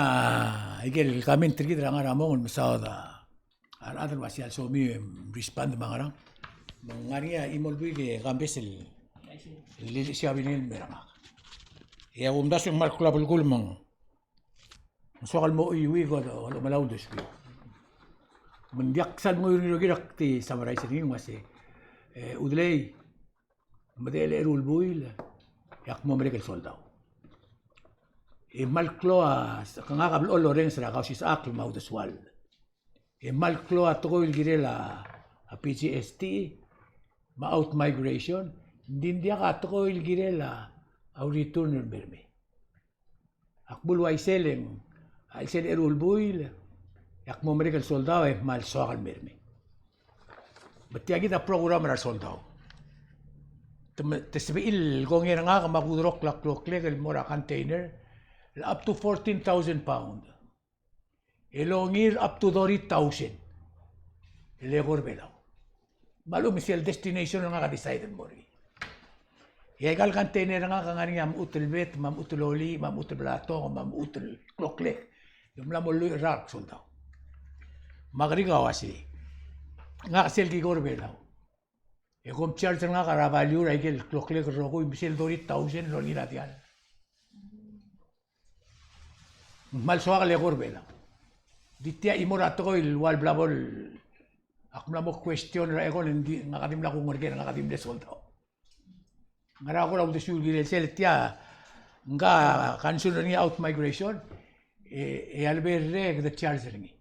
igel kamen trigi drang aramon masada. Ar adar wasial so mi respond mangarang. Nganya imolbi ke gambesel. Lili siabinin merama. Ya umdas yung markula bulgul mang. Soal mo iwi ko do malaudos ko. Mendiaksan mengiru girak ti samarai sering masih udlei model erul buil yak mo mereka soldau mal kloa kanga kablo loren sera kausis akl mau deswal mal kloa toil girela a PGST ma out migration din dia ka toil girela au returner berme akbul waiseleng aisel erul buil yak mo mereka soldado mal soal merme. Bati agi da program ra soldado. Tesbil gonger nga makudrok klak el mora container up to 14,000 pound. Elongir up to 30,000. Ele gorbelaw. Malum si el destination nga decide mori. Yegal container nga kangani am utel bet, mam uteloli, mam utel blato, mam utel klokle. Yung lamol rak soldado. Magrigaw asi. Nga sel ki gorbelaw. E kom charter nga karavalyo ra igel klokle roko ibisel 30,000 lo ni latial. Mal soa le gorbelaw. Ditia imorato ko il wal blabol. Akmla mo question ra egon nga kadim la ko ngorgen nga kadim de soldaw. Ngara ko ra udesul gil sel tia nga kansun ni out migration e alberre the charter ni.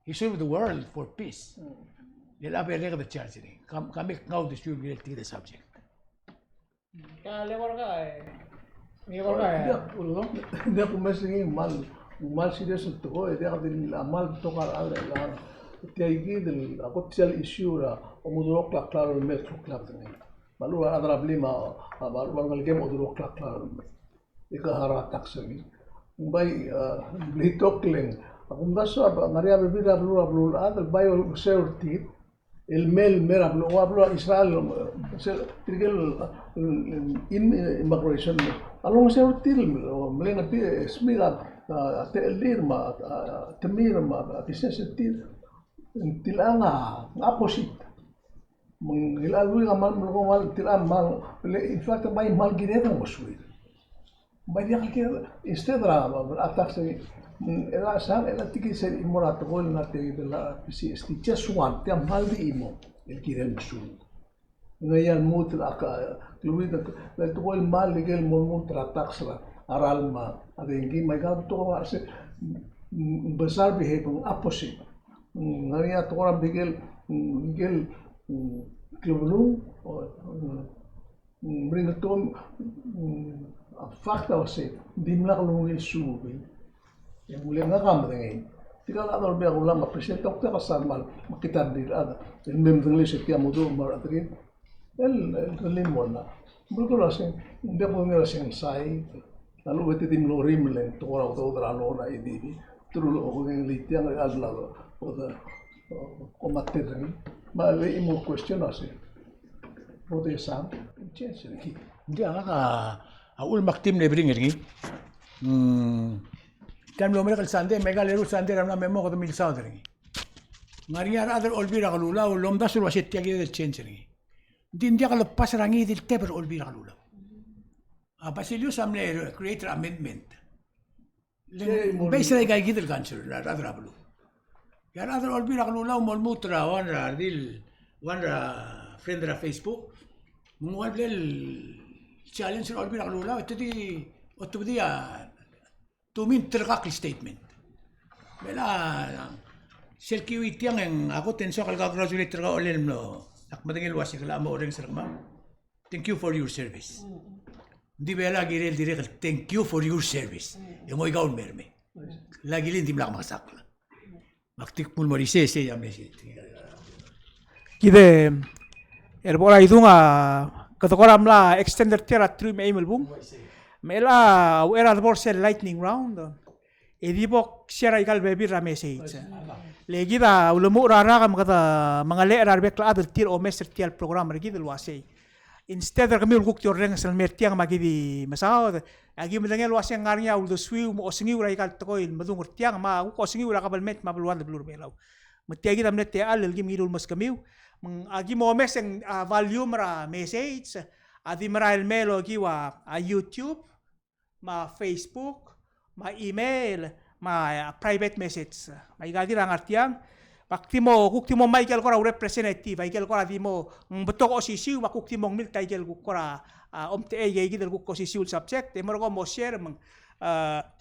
He served the world for peace. Nila berega the church ni. Kami ngau distribute the subject. Kale korga ni korga Dia kumasing mal serious to go. Dia kadil amal tokar ala la. Tiagi del ako tial issue ra omudrok klaro metro klaro ni. Balu adra blima balu bangal game odrok klaro. Ika hara taksagi. Bay blitokling. Akong daso Maria bebida blue adal bayo security el mel mera blue Israel trigel in immigration along security melena pi smiga telir ma temir ma business tilanga opposite mengilalui amal mal tilam mal in fact bay mal gireta mosui bay dia kira instead attack ela sang ela tiki se imorato gol na te della PCST just one te mal di imo el kirem su ngayan mut aka kluida la to gol mal legel mon trataxla aral ma adengi mai ga to ase besar behave opposite ngaya to ora begel klublu bring to fakta ose dimla lu su yang mulai ngakam dengan tika ada lebih ulama presiden dokter pasal mal kita dir ada el mem English kia modu maratri el limona betul asing dia punya asing sai lalu beti tim lorim len to ora to dra lona idi terus o yang litiang al lado oda combater ni ma le imo question asing pode sam chance ni dia nga aul maktim le bringer ni kan lo mereka sande mega leru sande ramna memo ko mil saudri Maria other olbira kalula lom da sul wasit tiagi del change ringi. Din dia kalau pas rangi del teber olbira kalula. Basilius amne creator amendment. Base kay gidel cancer la other ablu. Ya other olbira kalula mol mutra wanra dil wanra friend ra Facebook. Mungkin bel challenge olbira kalula itu dia tumin terkak statement. Bela selkiwi tiang yang ako tenso kal congratulate ka ulen no. Akmadengel wasi kala mo ring sarma. Thank you for your service. Di bela girel direct thank you for your service. Yung mo ikaw merme. Lagi lin dimlak makasakla. Maktik pul morise se amne. Kide erbora idunga katokoram la extender tierra trim email bung. Mela era the lightning round. Edibok siya igal baby ra message. Legi da ulamu rara kam kata mangale arbek la adel tir o messer tial program regi del wase. Instead kami ulguk ti oreng sel mertiang magidi masaw agi medangel wase ngarnya uldo swiu mo osingi ura igal tokoil madung tiang ma ko osingi ura kabal met ma belwan de blur belaw. Metiagi da mnet al elgi ngidul mas kamiu agi mo meseng volume ra message adi marail melo gi wa YouTube ma Facebook ma email, ma private message. Ma igal dirang artiang, kukti mo Michael kora representative, Michael kora di mo betok osisiu, ma kukti mo mil Michael kora omte gidel kuk osisiu subject, emor ko mo share mang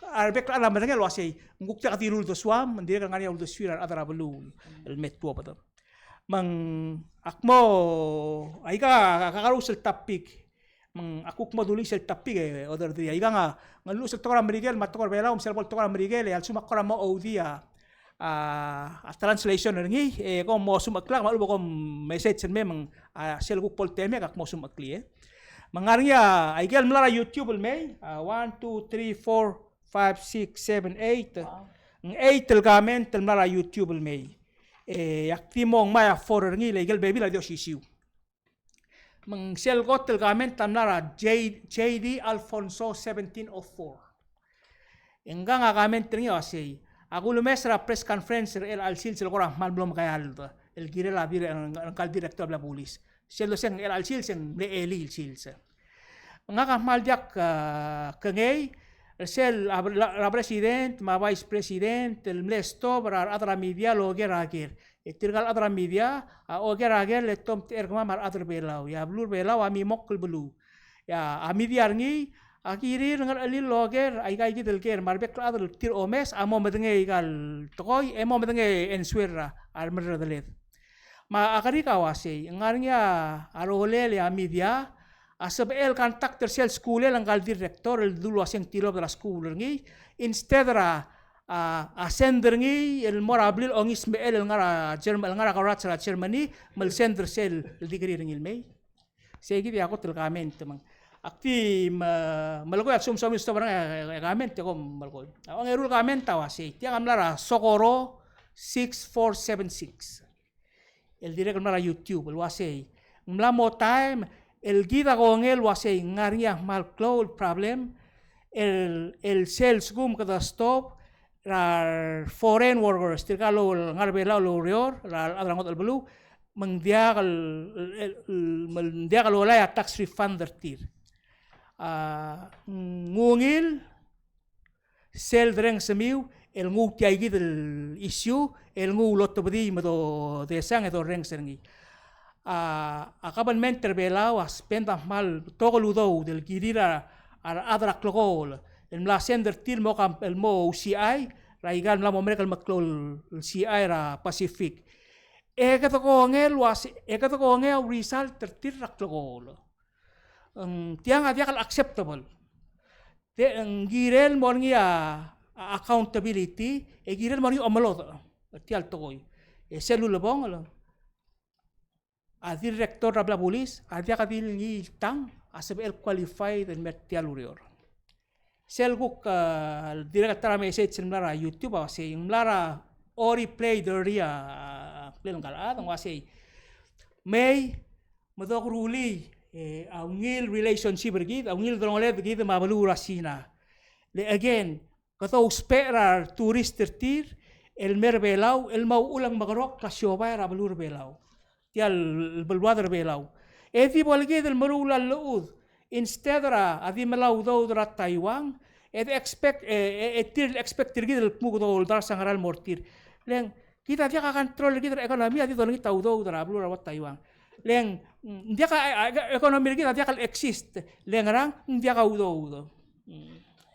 arbek ala madengel wasay, kukti ati rule to swam, hindi ka ngani rule to swir adara belul, el metto pa mang akmo ay ka kakarusel topic akuk moduli sel tapi ke other dia iga nga ngalu sel tokora merigel matokor bela sel bol tokora merigel al suma kora mo odia a translation ngi ko mo suma klak malu ko message memang sel kuk pol teme kak mo suma kli mangarnya igel mlara YouTube me 1 2 3 4 5 6 7 8 8 tel gamen tel mlara YouTube me yaktimong maya for ngi igel baby la dio sisiu mang sel gotel gamen tamlara JD Alfonso 1704. Enggang gamen tringi wasi. Aku lumesra press conference el alsil sel korang mal belum kaya aldo. El gire la bir angkal direktor la polis. Sel sen el alsil sen le eli sil se. Ngaka mal jak kengei sel la president ma vice president el mlesto bar adra media lo geragir. Tirgal adra media o geragir le tom tergma mar adra belau ya blur belau ami mokkel belu ya ami diarngi akiri ngar ali loger ai kai gidel ger marbek adra tir omes amo medenge gal tokoy emo medenge ensuera armer delet ma akari kawase ngarnya arole le ami dia asab el kontak tersel skule langgal direktor el dulu aseng tilo de la skule ngi instead ra sender ngi el morabil ongis me el ngara German ngara karat Germany mel sender sel digri ringil mei segi dia aku telkament mang akti malgo ya sum sto barang kament ko malgo ang erul kament tawasi tiang amlara Socorro 6476 el direct mlara YouTube el wase mlamo time el gida con el wase ngaria mal cloud problem el sales gum kada stop foreign workers tirkalo ngarbela lo rior adrangot al belu mendiagal wala tax refund tir ngungil sel dreng semiu el ngu tiagi del issue el ngu lotto bedi medo de sang edo reng sengi akaban menter bela was penda mal togoludo del girira adra klogol el mla sender til mo kam el mo CI raigan la mo mereka maklol CI ra Pacific kato ko ngel was kato ko ngel result tertir raklogol tiang adia kal acceptable te girel mo ngia accountability girel mo ngia omalot tial tokoy selul bong lo a director rabla polis adia kadil ngi tang asab el qualified en metial urior selguk director message mlara YouTube wasi mlara ori play doria play ngala ang wasi may modok ruli ngil relationship gid ngil dronglet gid mabalu rasina le again kato spera tourist tir el mer belau el mau ulang magarok kasyobay ra balur belau tial belwadar belau edi bolge del marula luud instead ra adi melau do dra Taiwan ed expect etir expect tirgi del mugo dar sangaral mortir leng kita dia akan control kita ekonomi adi tolong kita do dra balur wat Taiwan leng dia ekonomi kita dia akan exist leng rang dia ka udo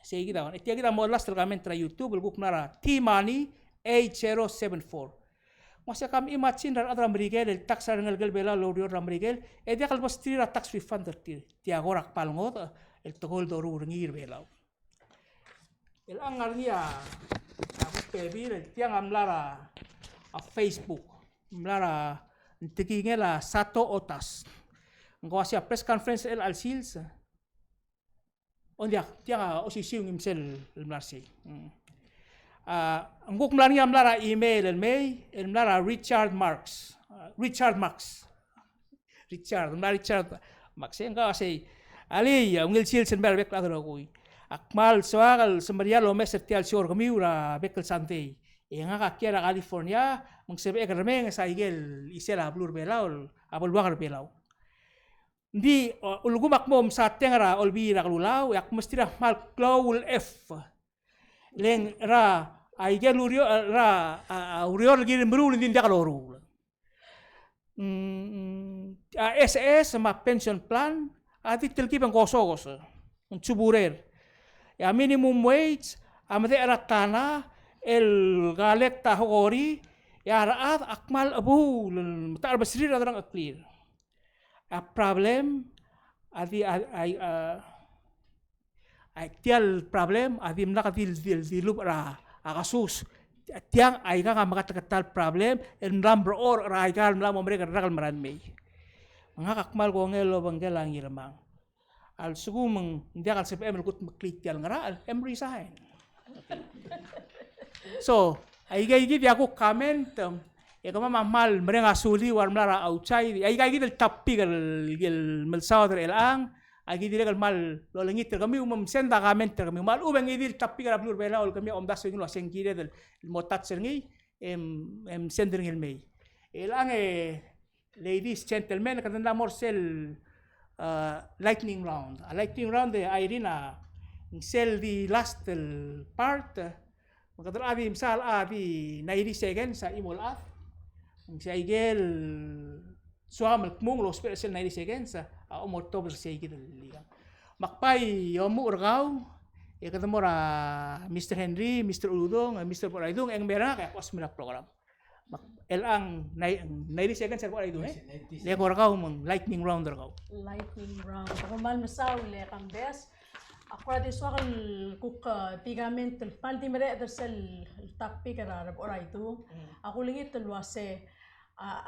sei kita kita mau las tergamen tra YouTube buk nara T-Money 8074 masih kami imagine dan ada Amerikel el tax dengan gel bela lorior Amerikel dia kalau pasti ra tax refund tertir dia gorak palngot el togol doru ngir bela el angarnya aku pebir el tiang amlara a Facebook amlara ntikingela la Sato Otas ngawasya press conference el al sils ondia tiang osisiu ngimsel el marsi nguk mlani amlara email el mlara Richard Marx enga say ali ungil sil sen ber bek ladro kui akmal soal semaria lo mes tial sior kamiura bekel sante enga ka kiera California mangsebe ekermeng sa igel isela blur belaul abul wagar belau di ulgumak mom sa tengara olbira klulau yak mestira mal klaul f leng ra aigel urio ra urior gir mrul din dakaloru SS ma pension plan ati telki bang kosogos unsuburer ya minimum wage amade ratana el galek tahori ya raat akmal abu tar basri radang clear a problem adi tial problem adi mnakatil dilup ra akasus tiang aiga nga makatakatal problem el number or ra aiga mlam mereka ragal maran mei ngakakmal ko ngelo banggelang irmang al sugumeng dia kal CPM kut maklik tial ngara em resign so aiga dia aku comment ya kama mamal mereka suli war mlara outside aiga del tapi gel melsauder elang agi dire mal lo lengit kami senda comment kami mal ubeng idil tapi kala blur bela ol kami das ngilo sengkire del motat sengi em sender ngil mei elang ladies gentlemen kadanda morsel lightning round a lightning round de Irina sel di last part makadal adi misal adi 90 seconds sa imolat si igel suam mung lo special 90 seconds umur tobel sige liga makpai yomu urgaw ya ketemu ra Mr. Henry Mr. Uludong Mr. Poraidong yang merah kayak pos mina program elang 90 seconds sa Poraidong le urgaw mong lightning round urgaw kamal masaw le kambes ako di soal kuk tigament paldi mere dersel tapi kara Poraidong ako lingit luase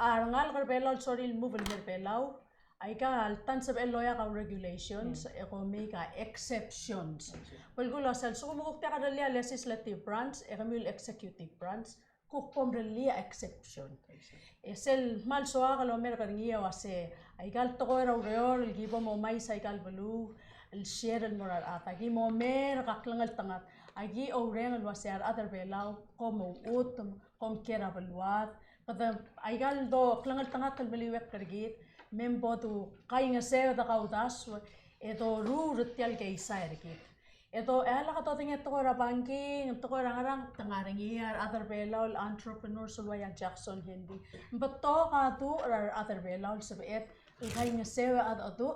arangal karbelal sorry move belau aika tan sab eloya ka regulations eko make exceptions bulgulo sal so mo kukta kadalia legislative branch e kamil executive branch kukpom relia exception esel mal soa kalo mer karingia wase aikal tokoira ureor gibo mo mai saikal belu el share el moral atagi mo mer kaklangal tangat agi oreng wase other belau como ut kom kera beluat kada aigal do klangal tangat kal beliwek kargit membo tu kainga se da kaudas edo ru rutial ke isair kit edo ala ka to tinget to ra banking to ra ngarang tangaringiar other belol entrepreneur sulwaya Jackson hindi beto ka tu other belol sabet kainga se ad adu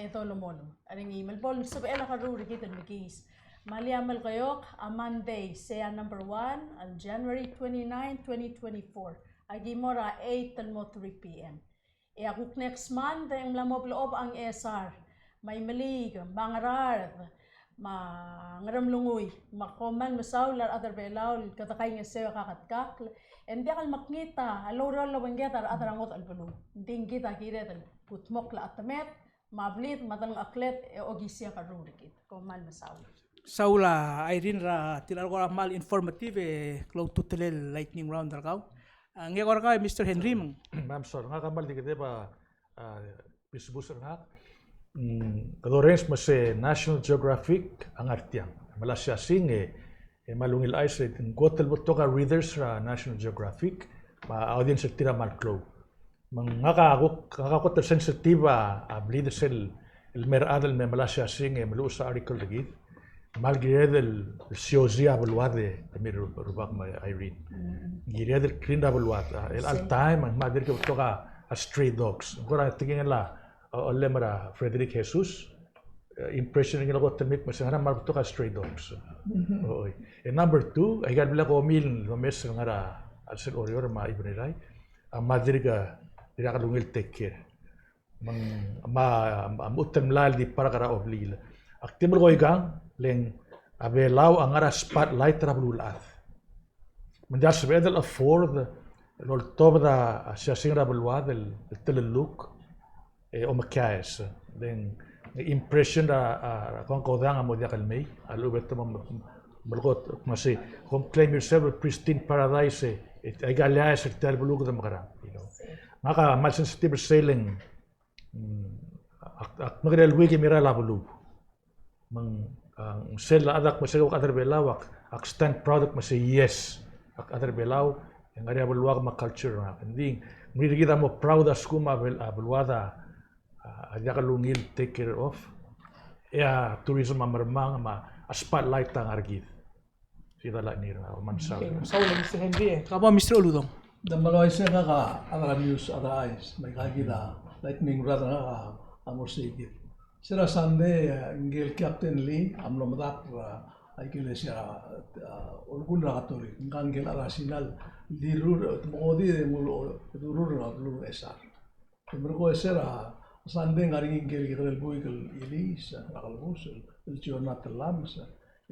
edo lomolo aring email bol sabela ka ru rikit mikis maliamal kayok a Monday say number 1 on January 29 2024 agi mora 8 till 3 p.m. Akuk next month ang lamob loob ang SR may malig mangarar mangaram lungoy makoman masawlar other belaw katakay nga sewa kakatkak and di akal makita aloro lawanggetar atarangot albulu ding kita kiretan putmok la atamet mablit matang aklet ogisya karurikit koman masaw saula Irene ra tilar ko mal informative close to telel lightning round rakaw ang ngekor ka Mr. Henry mong ma'am sir nga kamal di kita ba bisbus nga kadorens mas National Geographic ang artiang malasya sing malungil ay sa gotel buto ka readers ra National Geographic ma audience tira malklo kakakot sensitiva abli el merad el memalasia sing malusa article lagi malgired el siozia bulwade mir rubak ma Irene gired el krinda bulwat el al time ang madir ke buto ka stray dogs gora tingin la olemra Frederick Jesus impression ng lagot termik masana mar buto ka stray dogs oy and number 2 ay gadbila ko mil mes ngara alsel orior ma ibniray ang madir ka dira ka lungil take care utem lal di para kara oblil aktim ko igang leng abelaw ang ara spotlight rablulat menjas bedel afford lol tobda asasing rabluat el teleluk o makayes then impression da kon kodang amo dia kalmei alu beto malgot masi home claim yourself a pristine paradise ay galya sa telbuluk da makara you know maka mal sensitive sailing magrel wiki mira labulu mang sel adak masego kadar belawak ak stand product masi yes ak kadar belaw yang ada bulwak ma culture na ending miri kita mo proud as kuma bulwada aja kalungil take care of ya tourism mamermang ma spotlight tang argit sila la ni ra mansa Saule Mr. Henry kapa Mr. Oludong Damalo ay siya ka ang news arise may kagila lightning rod nga amor sige. Sira Sunday ingil Captain Lee amlo madak ay kile siya ulgun na katolik ngangil arasinal dirur modi mulo durur na blue esar. Mergo sira Sunday ngaring ingil kirel buikal ilis akalbus el chionat lams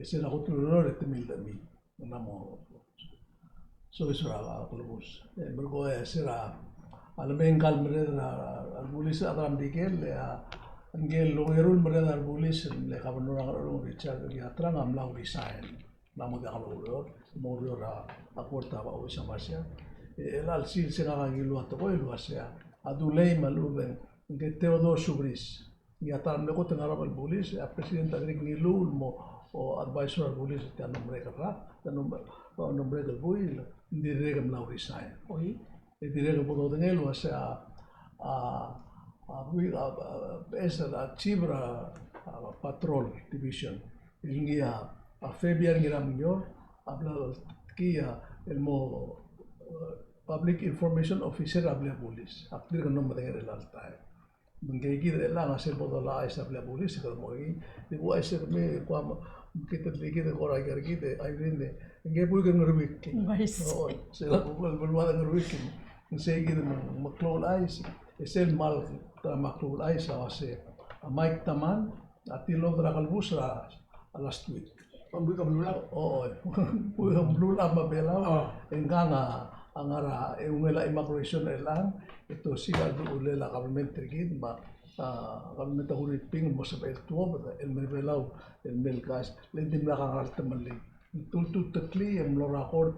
sira kutulor etemil dami namo so isra akalbus. Mergo sira Almen kalmere arbulis adram dikel angel logerul mere arbulis le kabanura Richard yatra ngamla resign namo da kaloro morio ra aporta ba o samasya el al sil sera ngilu atko elu asya adulei maluben nge Teodor Subris yatra me ko tengara arbulis a president agrik ngilu mo o advisor arbulis ta nombre kara ta nombre del buil dire ngamla resign oi dire que puedo tenerlo, o sea, es la Chibra Patrol Division. El guía a Fabian Giramio habla que el mo Public Information Officer habla police. Aplir que no me tenga el alta. Mungkin kita lah ngasih bodoh lah es habla police kalau mau ini. Dibu es me kuam kita lagi orang kita Irene. Mungkin pun kan ngerwik. Oh, saya berbuat ngerwik. Sige maklol ice esel mal maklol ice awase Mike Taman atilo dra kalbusra last week pambuka blula blula mabela engana angara eungela immigration elang ito siya ulela government gid ma government huri ping mo sa tuwa el mebelaw el melkas lendim la kangarta mali tultu takli em lora court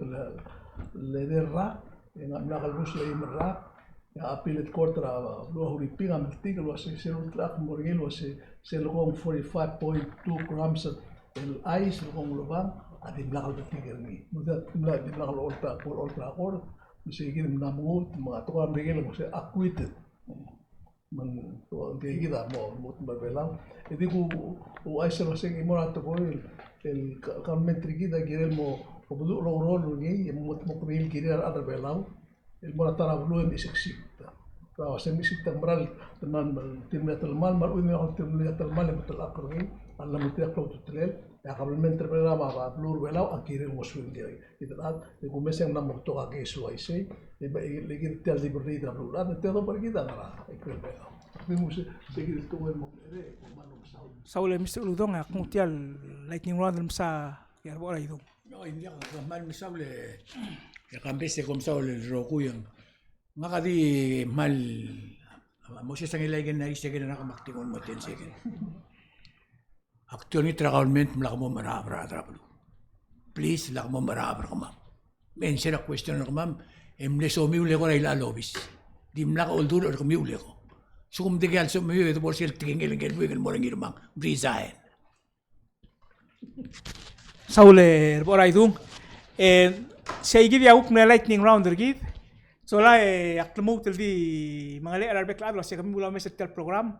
le derra en la galbus le imra ya apilet contra lo huriping am article was se lo track morgel was se lo con 45.2 grams el ice lo con lo van a di blagal de tigerni no da la di blagal ultra accord se gir namu ma to am regel mo se acquitted man to de gida mo barbela e digo o ice lo se imora to el government gida girelmo وبدو رول جاي مقبل كده على بلاو المرة بلو مسكسيتا فاسمي سكتا مرال تمام تمنية المال مرؤي من تمنية المال مثل الأقربين على متيقلو تتلل يا قبل من تربلا مع بلور بلاو أكيد المسؤول جاي إذا الآن يقوم مثلا نام مقطوع كيس وايسي يبقى يجي تلزي بريد بلور لا نتيجة بريدة نرا يكمل بلاو في موسى سجل التوه المقرر Saule Mr. Oludong akong tial lightning round sa yarbo ay dong No, hindi ka mal misable. Ya kambese kom sa el roku yang. Nga di mal mo siya sang ilagan na isa gina nakamaktingon mo ten second. Aktual ni government mlak mo marabra traplo. Please lak mo marabra kama. Men siya question na kama emle so miule ko ila lobis. Di mlak oldur or miule ko. So kum digal so miule to borsil tingel ngel buigel mo ngir mang brizaen. Saule oray dung. Say gid ya na lightning round gid. So la aklamok di mga leader bekla adlo sa kami mula sa program.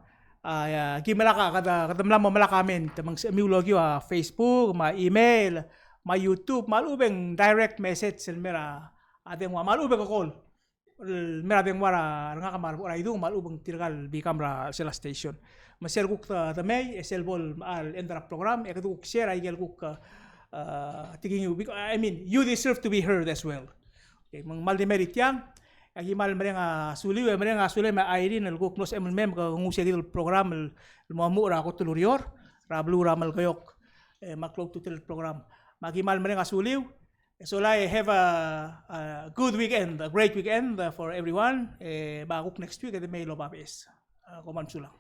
Gi malaka kada mlam malaka men tamang mi logyo Facebook, ma email, ma YouTube, malubeng direct message sel mera adeng wa malubeng call. Mera deng wara nga kamar oray dung malubeng tirgal bi kamera sela station. Maser guk ta may esel bol al endra program e kadu share ay gel guk tiging you I mean you deserve to be heard as well. Okay, mang mal de merit yang agi mal merenga suli we merenga suli ma Irene el guk nos emel mem ka ngusia dil program el mo ra ko tulurior ra blu ra mal gayok maklog tutel program magi mal merenga suli so I have a good weekend, a great weekend for everyone. Baguk next week at the May Lobabes. Koman sulang.